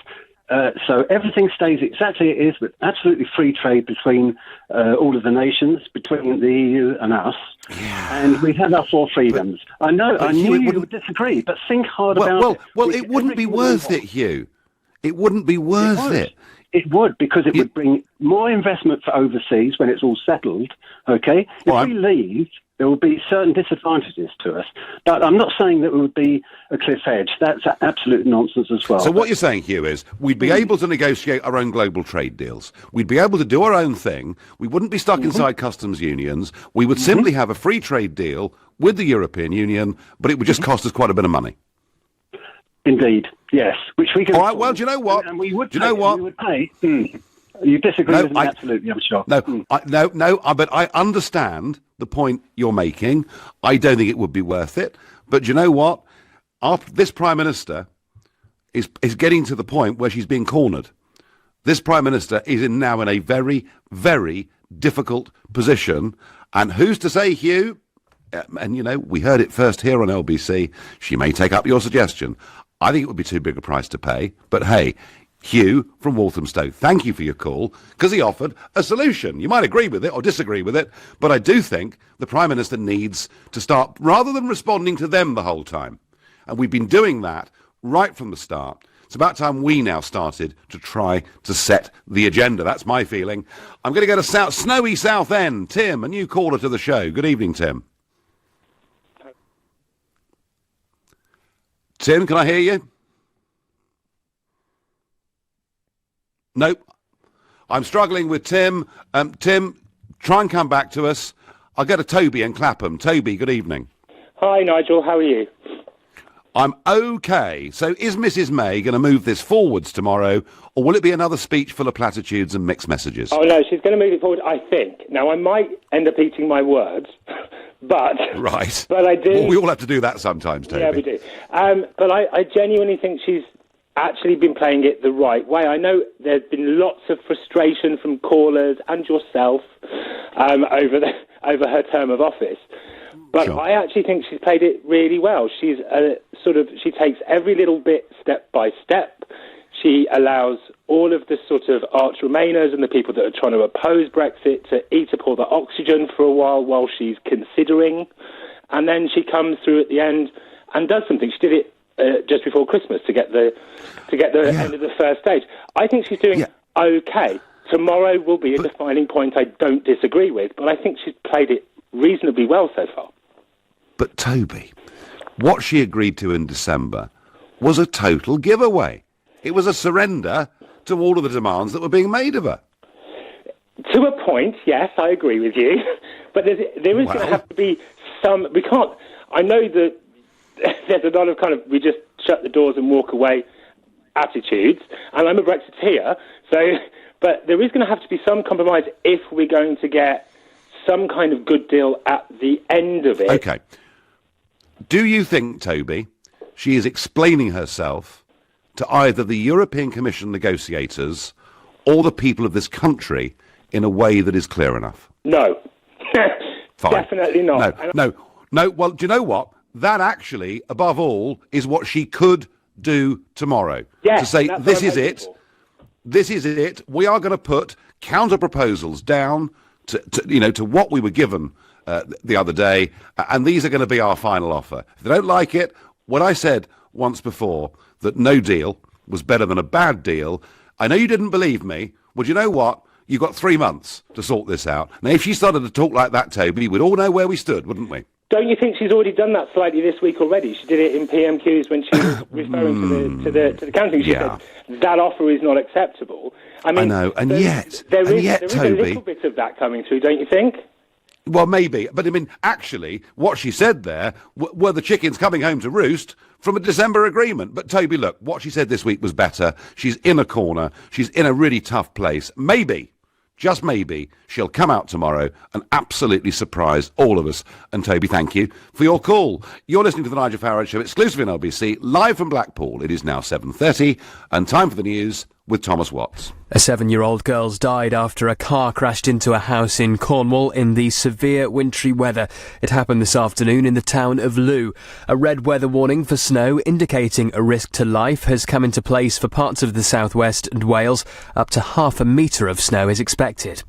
So everything stays exactly as it is, with absolutely free trade between all of the nations, between the EU and us, and we have our 4 freedoms. I knew you would disagree, but think hard about it. Well, it wouldn't be worth it, Hugh. It wouldn't be worth it. It would, because it would bring more investment for overseas when it's all settled, okay? If we leave, there will be certain disadvantages to us. But I'm not saying that it would be a cliff edge. That's absolute nonsense as well. So what you're saying, Hugh, is we'd be able to negotiate our own global trade deals. We'd be able to do our own thing. We wouldn't be stuck inside customs unions. We would simply have a free trade deal with the European Union, but it would just cost us quite a bit of money. Indeed, yes. Which we can. All right. Well, do you know what? And we would. Do you know what? We would pay. You disagree with me? Absolutely, I'm sure. But I understand the point you're making. I don't think it would be worth it. But do you know what? This Prime Minister is getting to the point where she's being cornered. This Prime Minister is now in a very, very difficult position. And who's to say, Hugh? And, we heard it first here on LBC. She may take up your suggestion. I think it would be too big a price to pay. But hey, Hugh from Walthamstow, thank you for your call, because he offered a solution. You might agree with it or disagree with it, but I do think the Prime Minister needs to start, rather than responding to them the whole time, and we've been doing that right from the start. It's about time we now started to try to set the agenda. That's my feeling. I'm going to go to snowy Southend. Tim, a new caller to the show. Good evening, Tim. Tim, can I hear you? Nope. I'm struggling with Tim. Tim, try and come back to us. I'll go to Toby and Clapham. Toby, good evening. Hi, Nigel. How are you? I'm okay. So is Mrs May going to move this forwards tomorrow, or will it be another speech full of platitudes and mixed messages? Oh, no, she's going to move it forward, I think. Now, I might end up eating my words, but... Right. But I do... Well, we all have to do that sometimes, Toby. Yeah, we do. But I genuinely think she's actually been playing it the right way. I know there's been lots of frustration from callers and yourself over her term of office. But sure. I actually think she's played it really well. She's she takes every little bit step by step. She allows all of the sort of arch remainers and the people that are trying to oppose Brexit to eat up all the oxygen for a while she's considering. And then she comes through at the end and does something. She did it just before Christmas to get the end of the first stage. I think she's doing okay. Tomorrow will be a defining point I don't disagree with, but I think she's played it reasonably well so far. But Toby, what she agreed to in December was a total giveaway. It was a surrender to all of the demands that were being made of her. To a point, yes, I agree with you. But there is going to have to be some... We can't... I know that there's a lot of we just shut the doors and walk away attitudes, and I'm a Brexiteer, but there is going to have to be some compromise if we're going to get some kind of good deal at the end of it. Okay. Do you think, Toby, she is explaining herself to either the European Commission negotiators or the people of this country in a way that is clear enough? No. Fine. Definitely not. No. Well, do you know what? That actually, above all, is what she could do tomorrow. Yes, to say, this is it. This is it. We are going to put counter proposals down to what we were given the other day, and these are going to be our final offer. If they don't like it, what I said once before, that no deal was better than a bad deal, I know you didn't believe me. Well, you know what? You've got 3 months to sort this out. Now, if she started to talk like that, Toby, we'd all know where we stood, wouldn't we? Don't you think she's already done that slightly this week already? She did it in PMQs when she was referring to the counting. She said that offer is not acceptable. I know, and yet, there is Toby, a little bit of that coming through, don't you think? Well, maybe. But, I mean, actually, what she said there were the chickens coming home to roost from a December agreement. But, Toby, look, what she said this week was better. She's in a corner. She's in a really tough place. Maybe, just maybe, she'll come out tomorrow and absolutely surprise all of us. And, Toby, thank you for your call. You're listening to the Nigel Farage Show, exclusive in LBC, live from Blackpool. It is now 7:30, and time for the news with Thomas Watts. A 7-year-old girl's died after a car crashed into a house in Cornwall in the severe wintry weather. It happened this afternoon in the town of Looe. A red weather warning for snow indicating a risk to life has come into place for parts of the southwest and Wales. Up to 0.5 metre of snow is expected.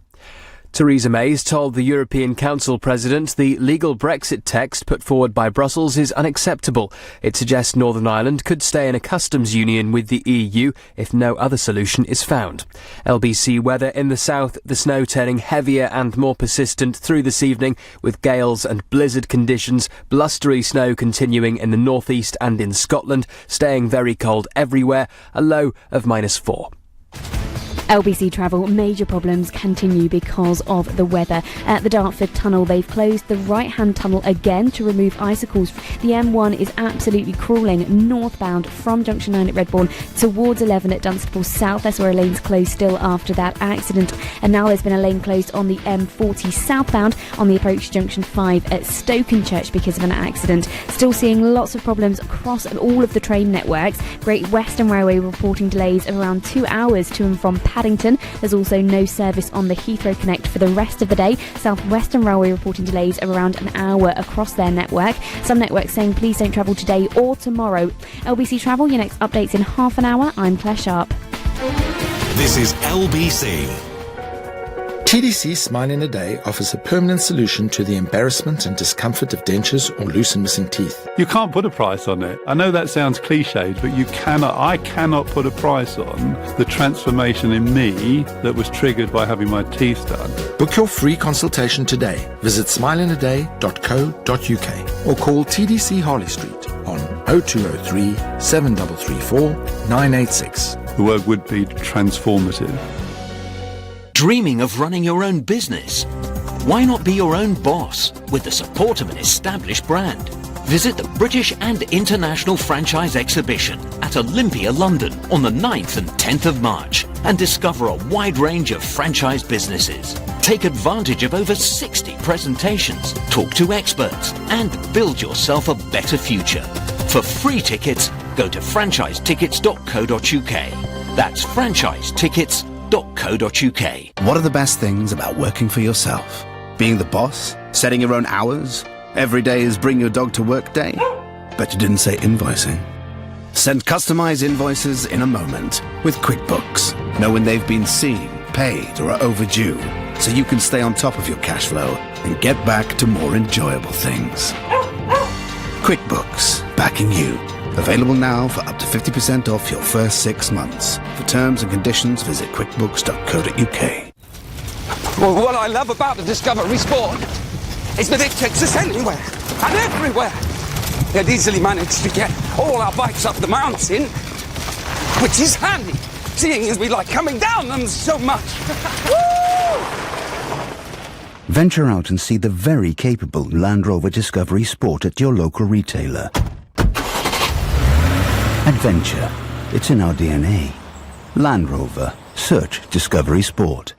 Theresa May told the European Council President the legal Brexit text put forward by Brussels is unacceptable. It suggests Northern Ireland could stay in a customs union with the EU if no other solution is found. LBC weather in the south, the snow turning heavier and more persistent through this evening with gales and blizzard conditions, blustery snow continuing in the northeast and in Scotland, staying very cold everywhere, a low of -4. LBC Travel, major problems continue because of the weather. At the Dartford Tunnel, they've closed the right-hand tunnel again to remove icicles. The M1 is absolutely crawling northbound from Junction 9 at Redbourne towards 11 at Dunstable South. That's where a lane's closed still after that accident. And now there's been a lane closed on the M40 southbound on the approach to Junction 5 at Stokenchurch because of an accident. Still seeing lots of problems across all of the train networks. Great Western Railway reporting delays of around 2 hours to and from Paddington. There's also no service on the Heathrow Connect for the rest of the day. South Western Railway reporting delays of around an hour across their network. Some networks saying please don't travel today or tomorrow. LBC Travel, your next update's in half an hour. I'm Claire Sharp. This is LBC. TDC Smile in a Day offers a permanent solution to the embarrassment and discomfort of dentures or loose and missing teeth. You can't put a price on it. I know that sounds cliched, but I cannot put a price on the transformation in me that was triggered by having my teeth done. Book your free consultation today. Visit smileinaday.co.uk or call TDC Harley Street on 0203 7334 986. The word would be transformative. Dreaming of running your own business? Why not be your own boss with the support of an established brand? Visit the British and International Franchise Exhibition at Olympia, London on the 9th and 10th of March and discover a wide range of franchise businesses. Take advantage of over 60 presentations, talk to experts and build yourself a better future. For free tickets, go to franchisetickets.co.uk. That's franchisetickets.co.uk. What are the best things about working for yourself? Being the boss? Setting your own hours? Every day is bring your dog to work day? Bet you didn't say invoicing. Send customized invoices in a moment with QuickBooks. Know when they've been seen, paid, or are overdue, so you can stay on top of your cash flow and get back to more enjoyable things. QuickBooks, backing you. Available now for up to 50% off your first 6 months. For terms and conditions, visit quickbooks.co.uk. Well, what I love about the Discovery Sport is that it takes us anywhere and everywhere. They'd easily manage to get all our bikes up the mountain, which is handy, seeing as we like coming down them so much. Woo! Venture out and see the very capable Land Rover Discovery Sport at your local retailer. Adventure. It's in our DNA. Land Rover. Search Discovery Sport.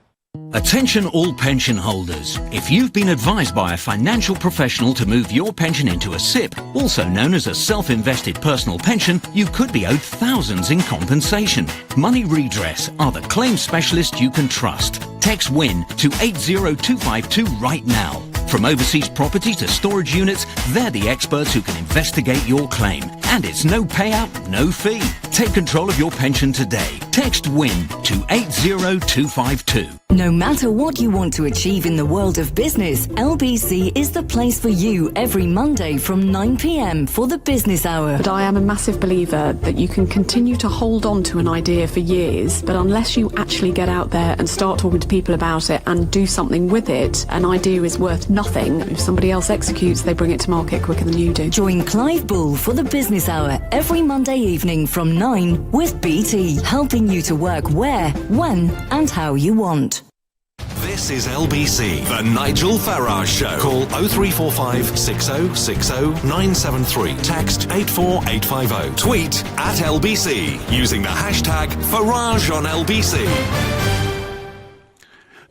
Attention all pension holders. If you've been advised by a financial professional to move your pension into a SIP, also known as a self-invested personal pension, you could be owed thousands in compensation. Money Redress are the claim specialist you can trust. Text WIN to 80252 right now. From overseas property to storage units, they're the experts who can investigate your claim. And it's no payout, no fee. Take control of your pension today. Text WIN to 80252. No matter what you want to achieve in the world of business, LBC is the place for you every Monday from 9 p.m. for the business hour. But I am a massive believer that you can continue to hold on to an idea for years, but unless you actually get out there and start talking to people about it and do something with it, an idea is worth nothing. If somebody else executes, they bring it to market quicker than you do. Join Clive Bull for the business hour every Monday evening from 9 with BT, helping you to work where, when and how you want. This is LBC, the Nigel Farage Show. Call 0345 6060 973. Text 84850. Tweet at LBC using the hashtag Farage on LBC.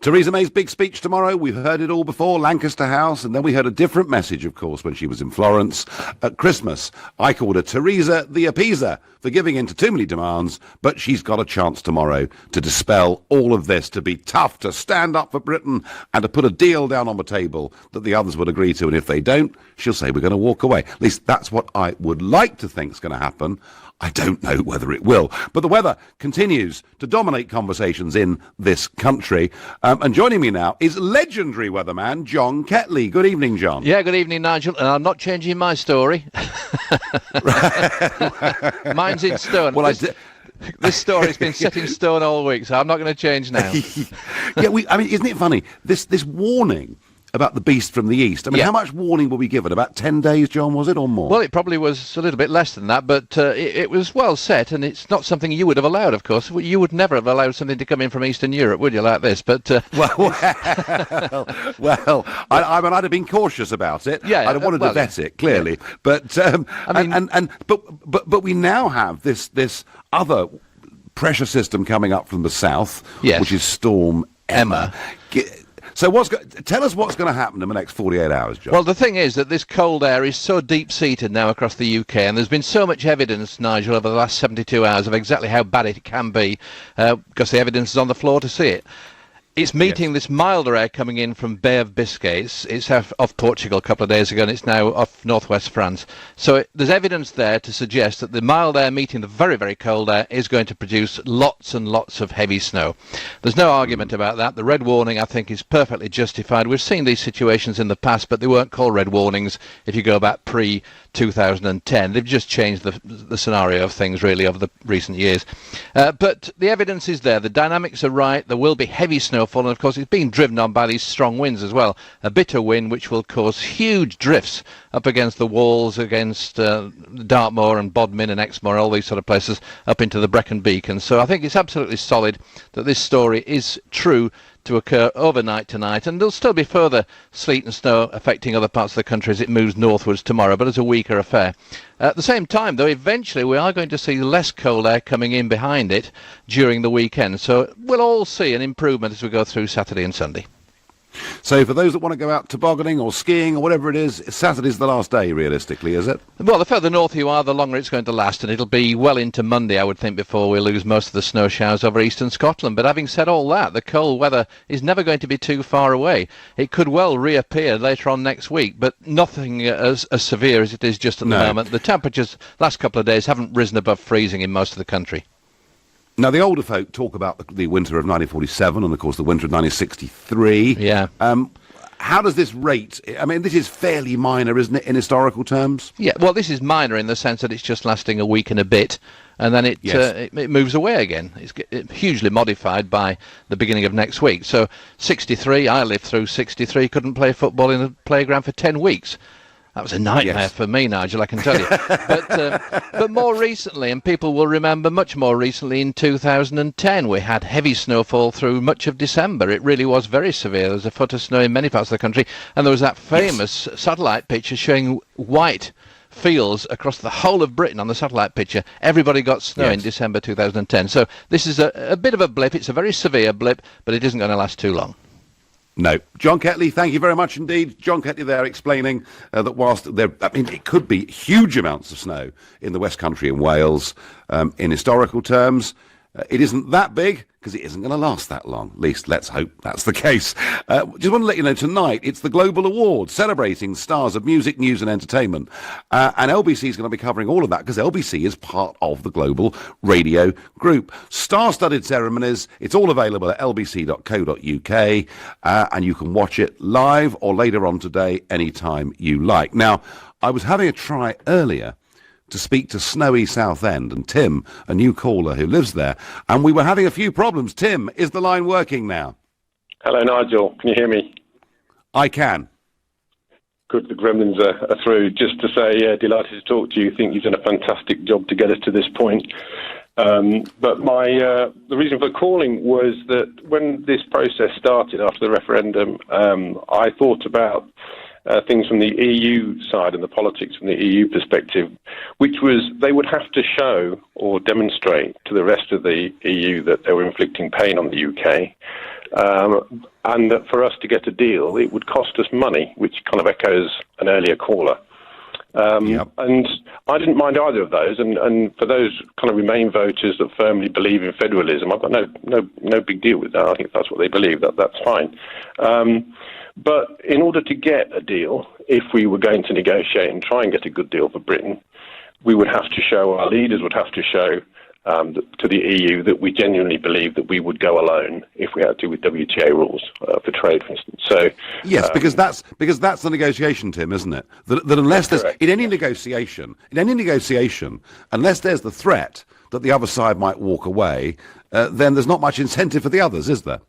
Theresa May's big speech tomorrow. We've heard it all before, Lancaster House, and then we heard a different message, of course, when she was in Florence at Christmas. I called her Theresa the Appeaser for giving in to too many demands, but she's got a chance tomorrow to dispel all of this, to be tough, to stand up for Britain, and to put a deal down on the table that the others would agree to, and if they don't, she'll say we're going to walk away. At least that's what I would like to think is going to happen. I don't know whether it will. But the weather continues to dominate conversations in this country. And joining me now is legendary weatherman John Ketley. Good evening, John. Yeah, good evening, Nigel. And I'm not changing my story. Mine's in stone. Well, this story's been set in stone all week, so I'm not going to change now. Yeah, I mean, isn't it funny? This warning about the beast from the east. I mean, how much warning were we given? About 10 days, John, was it, or more? Well, it probably was a little bit less than that, but it was well set, and it's not something you would have allowed, of course. You would never have allowed something to come in from Eastern Europe, would you, like this? But well, I mean, I'd have been cautious about it. Yeah, I'd have wanted to vet it, clearly. Yeah. But I mean, but we now have this other pressure system coming up from the south, which is Storm Emma. So tell us what's going to happen in the next 48 hours, John. Well, the thing is that this cold air is so deep-seated now across the UK, and there's been so much evidence, Nigel, over the last 72 hours of exactly how bad it can be, because the evidence is on the floor to see it. It's meeting this milder air coming in from Bay of Biscay. It's off Portugal a couple of days ago, and it's now off northwest France. So there's evidence there to suggest that the mild air meeting the very, very cold air is going to produce lots and lots of heavy snow. There's no argument about that. The red warning, I think, is perfectly justified. We've seen these situations in the past, but they weren't called red warnings if you go back pre-2010. They've just changed the scenario of things, really, over the recent years. But the evidence is there. The dynamics are right. There will be heavy snow. And of course it's being driven on by these strong winds as well. A bitter wind which will cause huge drifts up against the walls, against Dartmoor and Bodmin and Exmoor, all these sort of places, up into the Brecon Beacons. So I think it's absolutely solid that this story is true to occur overnight tonight, and there'll still be further sleet and snow affecting other parts of the country as it moves northwards tomorrow, but as a weaker affair. At the same time, though, eventually we are going to see less cold air coming in behind it during the weekend, so we'll all see an improvement as we go through Saturday and Sunday. So for those that want to go out tobogganing or skiing or whatever it is, Saturday's the last day, realistically, is it? Well, the further north you are, the longer it's going to last, and it'll be well into Monday, I would think, before we lose most of the snow showers over eastern Scotland. But having said all that, the cold weather is never going to be too far away. It could well reappear later on next week, but nothing as severe as it is just at the moment. The temperatures last couple of days haven't risen above freezing in most of the country. Now, the older folk talk about the winter of 1947 and, of course, the winter of 1963. Yeah. How does this rate? I mean, this is fairly minor, isn't it, in historical terms? Yeah, well, this is minor in the sense that it's just lasting a week and a bit, and then it moves away again. It's hugely modified by the beginning of next week. So 63, I lived through 63, couldn't play football in a playground for 10 weeks. That was a nightmare for me, Nigel, I can tell you. But more recently, and people will remember much more recently, in 2010, we had heavy snowfall through much of December. It really was very severe. There was a foot of snow in many parts of the country, and there was that famous satellite picture showing white fields across the whole of Britain on the satellite picture. Everybody got snow in December 2010. So this is a bit of a blip. It's a very severe blip, but it isn't going to last too long. No. John Ketley, thank you very much indeed. John Ketley there explaining that whilst it could be huge amounts of snow in the West Country and Wales in historical terms, It isn't that big because it isn't going to last that long. At least let's hope that's the case. Just want to let you know, tonight it's the Global Awards celebrating stars of music, news and entertainment. And LBC is going to be covering all of that because LBC is part of the Global Radio Group. Star-studded ceremonies. It's all available at lbc.co.uk and you can watch it live or later on today anytime you like. Now, I was having a try earlier to speak to snowy Southend and Tim, a new caller who lives there, and we were having a few problems. Tim, is the line working now? Hello, Nigel. Can you hear me? I can. Good, the gremlins are through. Just to say, delighted to talk to you. Think you've done a fantastic job to get us to this point. But the reason for calling was that when this process started after the referendum, I thought about things from the EU side and the politics from the EU perspective, which was they would have to show or demonstrate to the rest of the EU that they were inflicting pain on the UK, and that for us to get a deal, it would cost us money, which kind of echoes an earlier caller. And I didn't mind either of those. And for those kind of Remain voters that firmly believe in federalism, I've got no big deal with that. I think if that's what they believe, that's fine. But in order to get a deal, if we were going to negotiate and try and get a good deal for Britain, we would have to show, our leaders would have to show to the EU that we genuinely believe that we would go alone if we had to with WTA rules for trade, for instance. So yes, because that's the negotiation, Tim, isn't it? That unless there's in any negotiation, unless there's the threat that the other side might walk away, then there's not much incentive for the others, is there?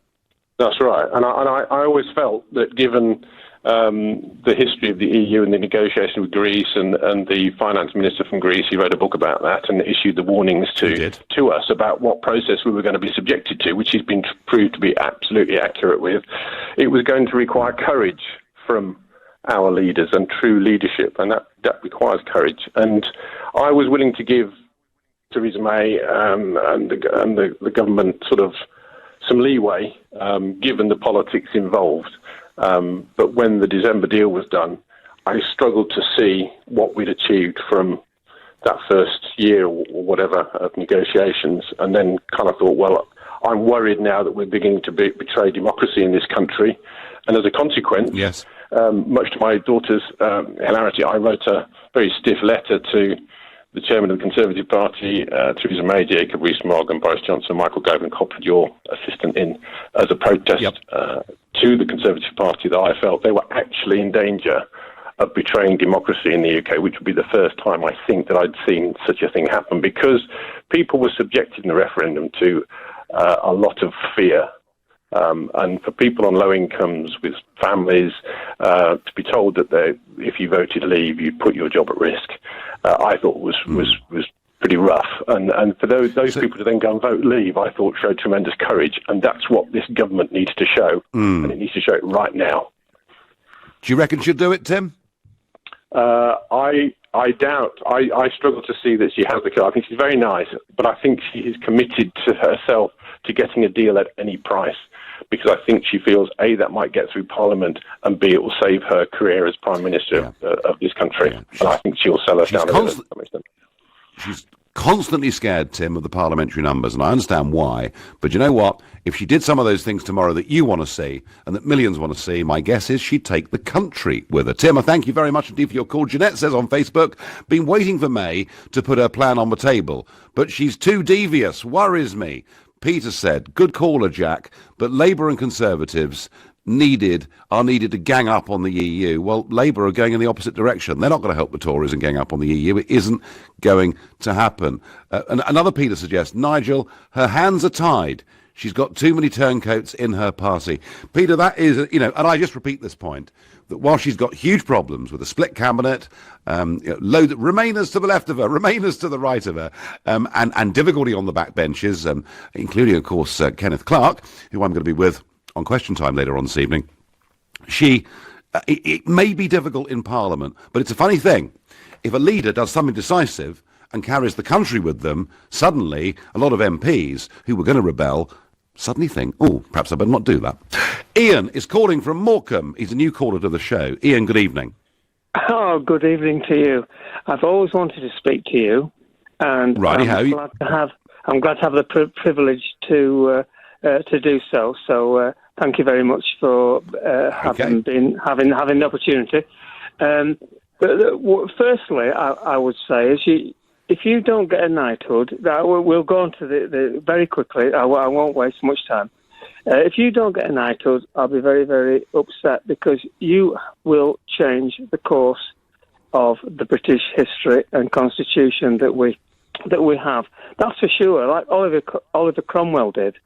That's right, and I always felt that given the history of the EU and the negotiation with Greece and the finance minister from Greece, he wrote a book about that and issued the warnings to us about what process we were going to be subjected to, which he's been proved to be absolutely accurate with. It was going to require courage from our leaders and true leadership, and that requires courage. And I was willing to give Theresa May and the government sort of some leeway, given the politics involved. But when the December deal was done, I struggled to see what we'd achieved from that first year or whatever of negotiations, and then kind of thought, well, I'm worried now that we're beginning to betray democracy in this country. And as a consequence, much to my daughter's hilarity, I wrote a very stiff letter to the chairman of the Conservative Party, Theresa May, Jacob Rees-Mogg and Boris Johnson, Michael Gove, and copied your assistant in as a protest to the Conservative Party that I felt they were actually in danger of betraying democracy in the UK, which would be the first time I think that I'd seen such a thing happen, because people were subjected in the referendum to a lot of fear. And for people on low incomes with families to be told that if you voted leave, you'd put your job at risk, I thought was pretty rough. And for those people to then go and vote leave, I thought showed tremendous courage. And that's what this government needs to show. And it needs to show it right now. Do you reckon she'll do it, Tim? I doubt. I struggle to see that she has the courage. I think she's very nice, but I think she is committed to herself to getting a deal at any price, because I think she feels, A, that might get through Parliament, and B, it will save her career as Prime Minister of this country. And I think she'll sell us down a bit to some extent. She's constantly scared, Tim, of the parliamentary numbers, and I understand why. But you know what? If she did some of those things tomorrow that you want to see and that millions want to see, my guess is she'd take the country with her. Tim, I thank you very much indeed for your call. Jeanette says on Facebook, been waiting for May to put her plan on the table, but she's too devious, worries me. Peter said, good caller, Jack, but Labour and Conservatives are needed to gang up on the EU. Well, Labour are going in the opposite direction. They're not going to help the Tories and gang up on the EU. It isn't going to happen. And another Peter suggests, Nigel, her hands are tied. She's got too many turncoats in her party. Peter, that is, and I just repeat this point, that while she's got huge problems with a split cabinet, Remainers to the left of her, Remainers to the right of her, and difficulty on the backbenches, including, of course, Kenneth Clarke, who I'm going to be with on Question Time later on this evening. It may be difficult in Parliament, but it's a funny thing. If a leader does something decisive and carries the country with them, suddenly a lot of MPs who were going to rebel suddenly think, oh, perhaps I better not do that. Ian is calling from Morecambe. He's a new caller to the show. Ian, good evening. Oh, good evening to you. I've always wanted to speak to you, and I'm I'm glad to have the privilege to do so. So thank you very much for having the opportunity. But firstly, I would say if you don't get a knighthood, we'll go on to the very quickly. I won't waste much time. If you don't get a knighthood, I'll be very, very upset, because you will change the course of the British history and constitution that we have. That's for sure. Like Oliver Cromwell did.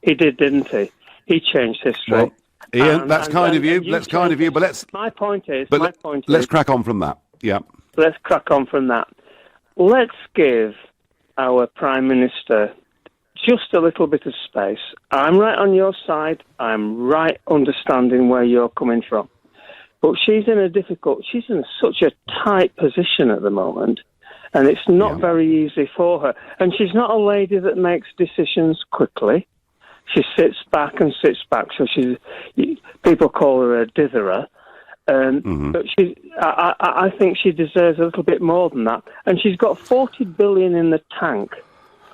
He did, didn't he? He changed history. Well, Ian, that's kind of you. That's kind of you. But let's. My point is. Let's crack on from that. Yeah. Let's crack on from that. Let's give our Prime Minister just a little bit of space. I'm right on your side. I'm right understanding where you're coming from. But she's in such a tight position at the moment, and it's not very easy for her. And she's not a lady that makes decisions quickly. She sits back, so people call her a ditherer. But I think she deserves a little bit more than that. And she's got 40 billion in the tank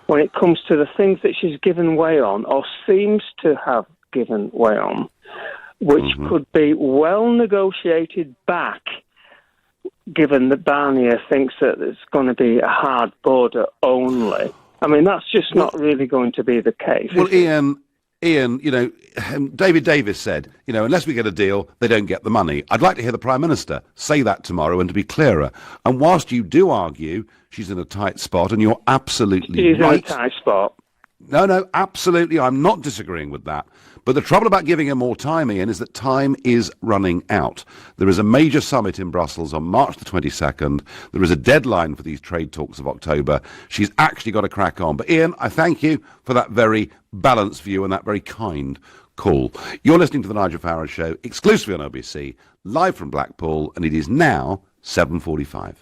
when it comes to the things that she's given way on, or seems to have given way on, which could be well negotiated back, given that Barnier thinks that it's going to be a hard border only. I mean, that's just not really going to be the case. Well, Ian, you know, David Davis said, you know, unless we get a deal, they don't get the money. I'd like to hear the Prime Minister say that tomorrow and to be clearer. And whilst you do argue she's in a tight spot, and you're absolutely right. She's in a tight spot. No, absolutely. I'm not disagreeing with that. But the trouble about giving her more time, Ian, is that time is running out. There is a major summit in Brussels on March the 22nd. There is a deadline for these trade talks of October. She's actually got to crack on. But Ian, I thank you for that very balanced view and that very kind call. You're listening to The Nigel Farage Show, exclusively on LBC, live from Blackpool, and it is now 7:45.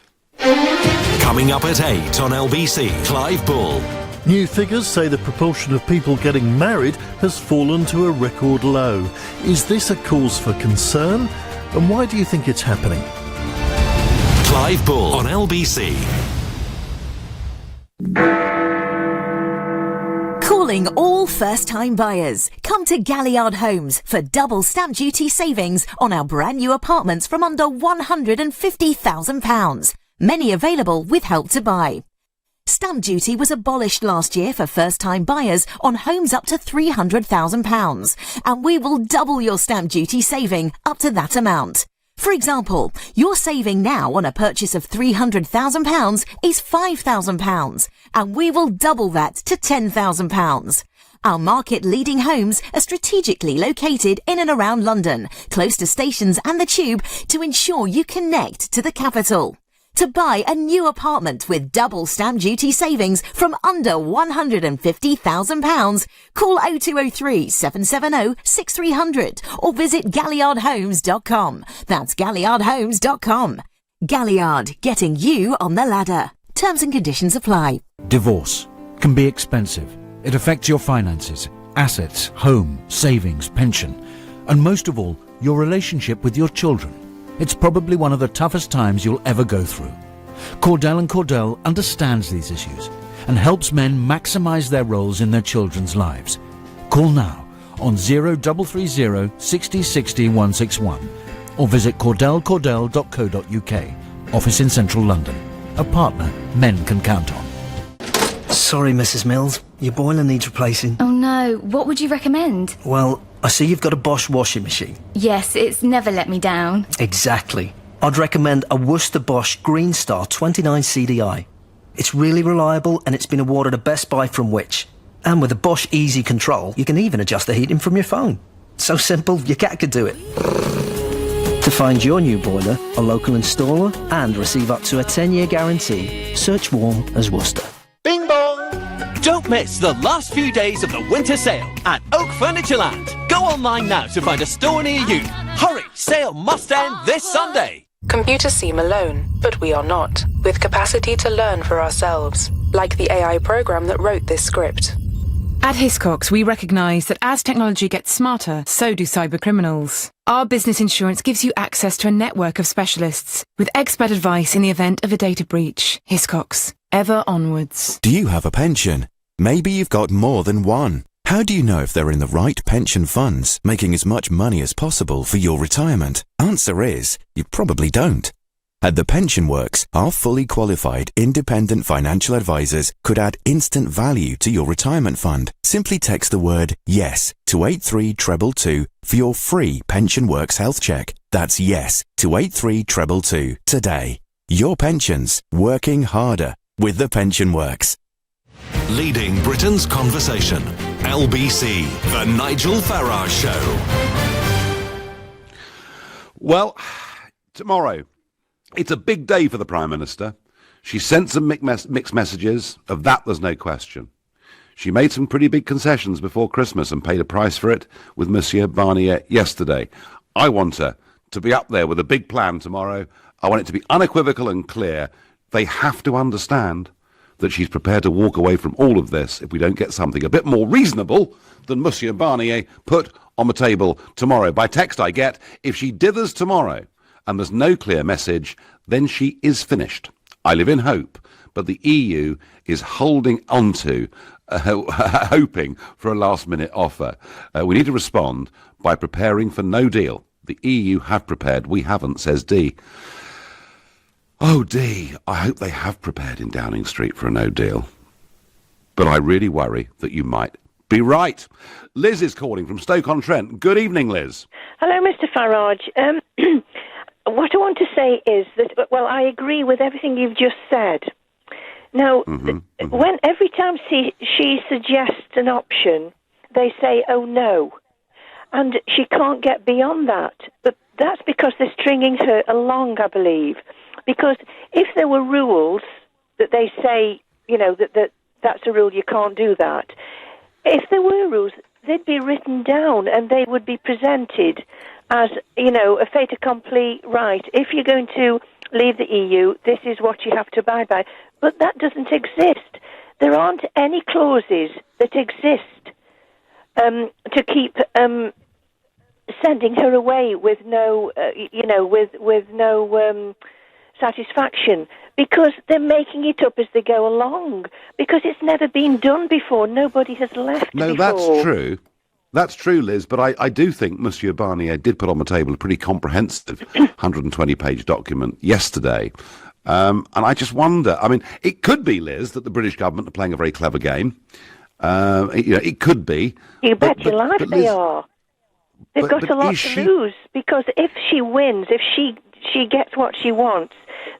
Coming up at 8 on LBC, Clive Bull. New figures say the proportion of people getting married has fallen to a record low. Is this a cause for concern? And why do you think it's happening? Clive Bull on LBC. Calling all first-time buyers. Come to Galliard Homes for double stamp duty savings on our brand new apartments from under £150,000. Many available with Help to Buy. Stamp duty was abolished last year for first-time buyers on homes up to £300,000, and we will double your stamp duty saving up to that amount. For example, your saving now on a purchase of £300,000 is £5,000, and we will double that to £10,000. Our market-leading homes are strategically located in and around London, close to stations and the Tube, to ensure you connect to the capital. To buy a new apartment with double stamp duty savings from under £150,000, call 0203 770 6300 or visit galliardhomes.com. That's galliardhomes.com. Galliard, getting you on the ladder. Terms and conditions apply. Divorce can be expensive. It affects your finances, assets, home, savings, pension, and most of all, your relationship with your children. It's probably one of the toughest times you'll ever go through. Cordell & Cordell understands these issues and helps men maximise their roles in their children's lives. Call now on 0330 60 60 161 or visit cordellcordell.co.uk. Office in central London. A partner men can count on. Sorry, Mrs. Mills. Your boiler needs replacing. Oh no, what would you recommend? Well, I see you've got a Bosch washing machine. Yes, it's never let me down. Exactly. I'd recommend a Worcester Bosch Green Star 29 CDI. It's really reliable and it's been awarded a Best Buy from Which. And with a Bosch Easy Control, you can even adjust the heating from your phone. So simple, your cat could do it. To find your new boiler, a local installer, and receive up to a 10-year guarantee, search warm as Worcester. Bing bong! Don't miss the last few days of the winter sale at Oak Furnitureland. Go online now to find a store near you. Hurry, sale must end this Sunday. Computers seem alone, but we are not, with capacity to learn for ourselves, like the AI program that wrote this script. At Hiscox, we recognise that as technology gets smarter, so do cybercriminals. Our business insurance gives you access to a network of specialists with expert advice in the event of a data breach. Hiscox, ever onwards. Do you have a pension? Maybe you've got more than one. How do you know if they're in the right pension funds, making as much money as possible for your retirement? Answer is, you probably don't. At The Pension Works, our fully qualified independent financial advisors could add instant value to your retirement fund. Simply text the word YES to 83222 for your free Pension Works health check. That's YES to 83222 today. Your pensions, working harder with The Pension Works. Leading Britain's conversation. LBC, The Nigel Farage Show. Well, tomorrow, it's a big day for the Prime Minister. She sent some mixed messages. Of that, there's no question. She made some pretty big concessions before Christmas and paid a price for it with Monsieur Barnier yesterday. I want her to be up there with a big plan tomorrow. I want it to be unequivocal and clear. They have to understand that she's prepared to walk away from all of this if we don't get something a bit more reasonable than Monsieur Barnier put on the table tomorrow. By text I get, if she dithers tomorrow and there's no clear message, then she is finished. I live in hope, but the EU is holding onto, hoping for a last-minute offer. We need to respond by preparing for no deal. The EU have prepared, we haven't, says Dee. Oh, Dee, I hope they have prepared in Downing Street for a no deal. But I really worry that you might be right. Liz is calling from Stoke-on-Trent. Good evening, Liz. Hello, Mr. Farage. What I want to say is that, well, I agree with everything you've just said. Now, when every time she suggests an option, they say, oh, no. And she can't get beyond that. But that's because they're stringing her along, I believe. Because if there were rules that they say, you know, that's a rule, you can't do that. If there were rules, they'd be written down and they would be presented as, you know, a fait accompli, right. If you're going to leave the EU, this is what you have to abide by. But that doesn't exist. There aren't any clauses that exist to keep sending her away with no, with no satisfaction, because they're making it up as they go along, because it's never been done before. Nobody has left before. That's true. That's true, Liz, but I do think Monsieur Barnier did put on the table a pretty comprehensive 120-page document yesterday. And I just wonder, I mean, it could be, Liz, that the British government are playing a very clever game. It could be. You bet your life they are. They've got a lot to lose, because if she wins, if she gets what she wants,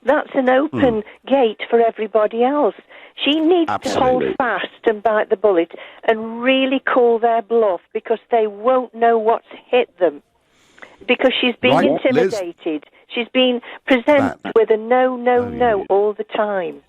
that's an open gate for everybody else. She needs to hold fast and bite the bullet and really call their bluff, because they won't know what's hit them. Because she's being intimidated. Liz, she's been presented with a no all the time.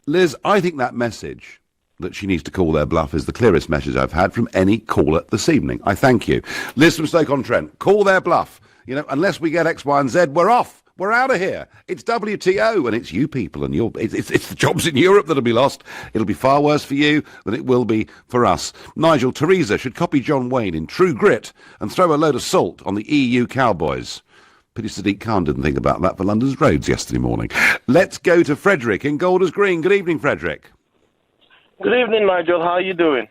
Liz, I think that message that she needs to call their bluff is the clearest message I've had from any caller this evening. I thank you. Liz from Stoke-on-Trent, call their bluff. You know, unless we get X, Y, and Z, we're off. We're out of here. It's WTO, and it's you people, and it's the jobs in Europe that'll be lost. It'll be far worse for you than it will be for us. Nigel, Theresa should copy John Wayne in True Grit and throw a load of salt on the EU cowboys. Pity Sadiq Khan didn't think about that for London's roads yesterday morning. Let's go to Frederick in Golders Green. Good evening, Frederick. Good evening, Nigel. How are you doing?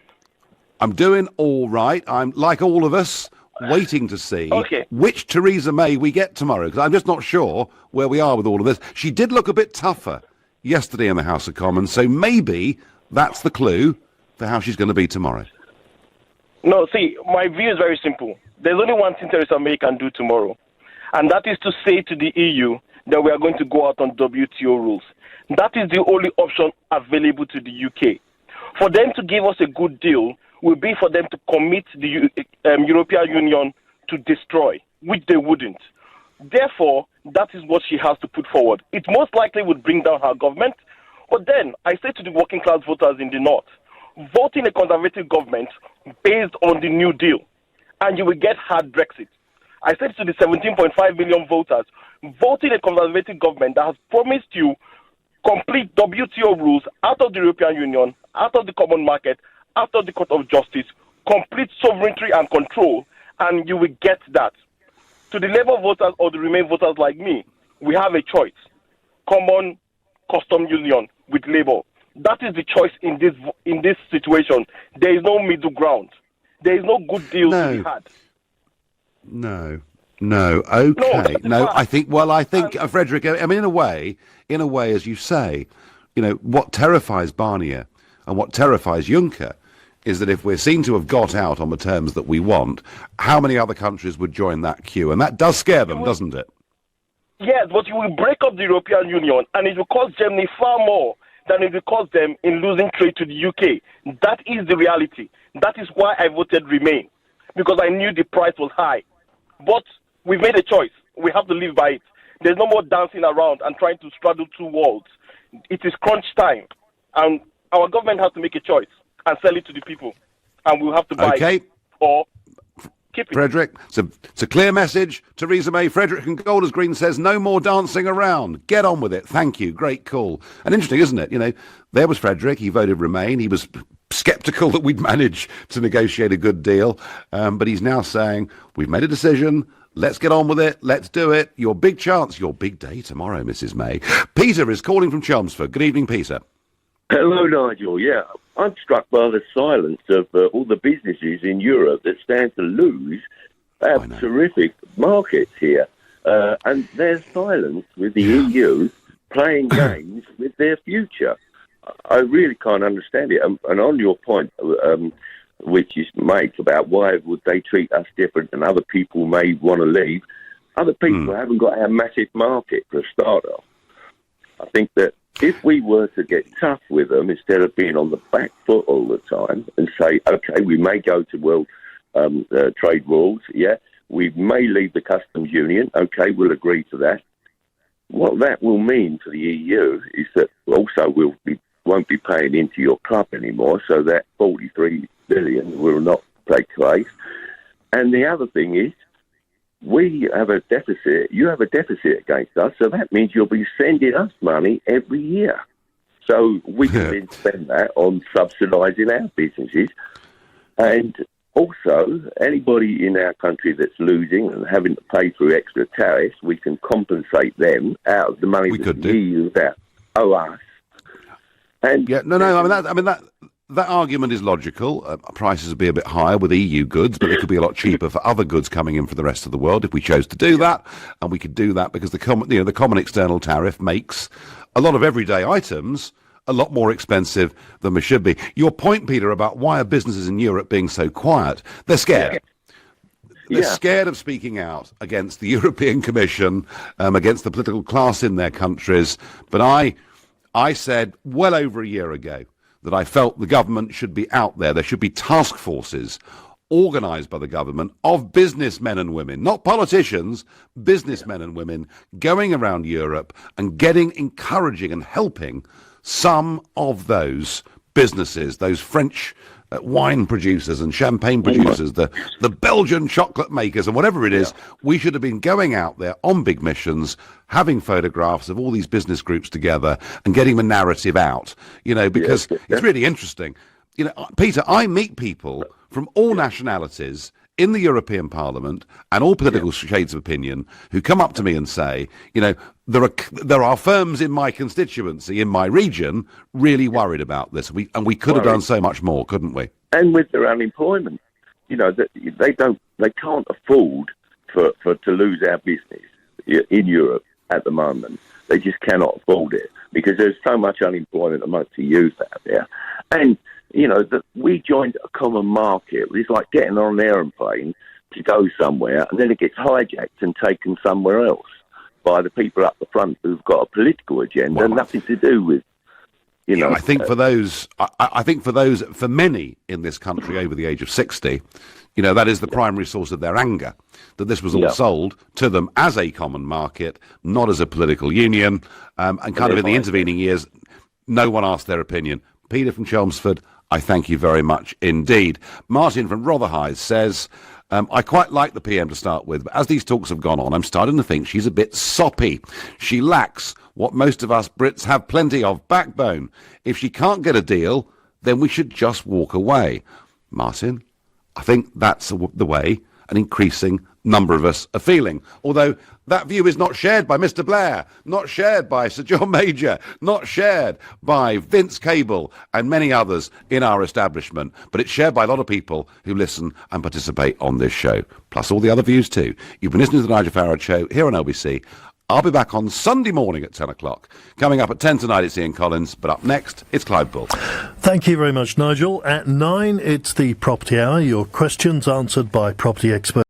I'm doing all right. I'm, like all of us, waiting to see which Theresa May we get tomorrow, because I'm just not sure where we are with all of this. She did look a bit tougher yesterday in the House of Commons, so maybe that's the clue for how she's going to be tomorrow. No, see, my view is very simple. There's only one thing Theresa May can do tomorrow, and that is to say to the EU that we are going to go out on WTO rules. That is the only option available to the UK. For them to give us a good deal will be for them to commit the European Union to destroy, which they wouldn't. Therefore, that is what she has to put forward. It most likely would bring down her government. But then, I say to the working class voters in the north, vote in a conservative government based on the New Deal, and you will get hard Brexit. I said to the 17.5 million voters, vote in a conservative government that has promised you complete WTO rules out of the European Union, out of the common market, out of the Court of Justice, complete sovereignty and control, and you will get that. To the Labour voters or the Remain voters like me, we have a choice. Common custom union with Labour, That is the choice in this situation. There is no middle ground. There is no good deal to be had. No. Okay. No, I think, Frederick, I mean, in a way, as you say, what terrifies Barnier and what terrifies Juncker is that if we're seen to have got out on the terms that we want, how many other countries would join that queue? And that does scare them, doesn't it? Yes, but you will break up the European Union, and it will cost Germany far more than it will cost them in losing trade to the UK. That is the reality. That is why I voted Remain, because I knew the price was high. But we've made a choice. We have to live by it. There's no more dancing around and trying to straddle two walls. It is crunch time, and our government has to make a choice and sell it to the people, and we'll have to buy it or keep it. Frederick, it's a clear message. Theresa May, Frederick and Golders Green says no more dancing around. Get on with it. Thank you. Great call. And interesting, isn't it? There was Frederick. He voted Remain. He was sceptical that we'd manage to negotiate a good deal. But he's now saying, we've made a decision. Let's get on with it. Let's do it. Your big chance, your big day tomorrow, Mrs. May. Peter is calling from Chelmsford. Good evening, Peter. Hello, Nigel. Yeah, I'm struck by the silence of all the businesses in Europe that stand to lose. They have terrific markets here. And their silence with the EU playing games with their future. I really can't understand it. And on your point, which is made about why would they treat us different and other people may want to leave, other people haven't got our massive market for a start off. I think that if we were to get tough with them instead of being on the back foot all the time and say, okay, we may go to world trade rules, we may leave the customs union, okay, we'll agree to that. What that will mean for the EU is that also won't be paying into your club anymore, so that 43 billion will not take place. And the other thing is, we have a deficit, you have a deficit against us, so that means you'll be sending us money every year. So we can then spend that on subsidising our businesses. And also, anybody in our country that's losing and having to pay through extra tariffs, we can compensate them out of the money that the EU owe us. And that argument is logical. Prices would be a bit higher with EU goods, but they could be a lot cheaper for other goods coming in from the rest of the world if we chose to do that. And we could do that because the common external tariff makes a lot of everyday items a lot more expensive than they should be. Your point, Peter, about why are businesses in Europe being so quiet? They're scared. They're scared of speaking out against the European Commission, against the political class in their countries. But I said well over a year ago that I felt the government should be out there. There should be task forces organised by the government of businessmen and women, not politicians, businessmen and women, going around Europe and encouraging and helping some of those businesses, those French wine producers and champagne producers, the Belgian chocolate makers and whatever it is. We should have been going out there on big missions, having photographs of all these business groups together and getting the narrative out, because it's really interesting. Peter, I meet people from all nationalities in the European Parliament and all political shades of opinion who come up to me and say, there are firms in my constituency, in my region, really worried about this. We could have done so much more, couldn't we? And with their unemployment, they can't afford to lose our business in Europe at the moment. They just cannot afford it because there's so much unemployment amongst the youth out there. And we joined a common market. It's like getting on an aeroplane to go somewhere, and then it gets hijacked and taken somewhere else by the people up the front who've got a political agenda, nothing to do with, I think for many in this country over the age of 60, that is the primary source of their anger, that this was all sold to them as a common market, not as a political union, and kind of in the intervening years, no one asked their opinion. Peter from Chelmsford, I thank you very much indeed. Martin from Rotherhithe says, I quite like the PM to start with, but as these talks have gone on, I'm starting to think she's a bit soppy. She lacks what most of us Brits have plenty of, backbone. If she can't get a deal, then we should just walk away. Martin, I think that's the way an increasing number of us are feeling. Although that view is not shared by Mr. Blair, not shared by Sir John Major, not shared by Vince Cable and many others in our establishment, but it's shared by a lot of people who listen and participate on this show, plus all the other views too. You've been listening to the Nigel Farage Show here on LBC. I'll be back on Sunday morning at 10 o'clock. Coming up at 10 tonight, it's Ian Collins, but up next, it's Clive Bull. Thank you very much, Nigel. At 9, it's the Property Hour. Your questions answered by property expert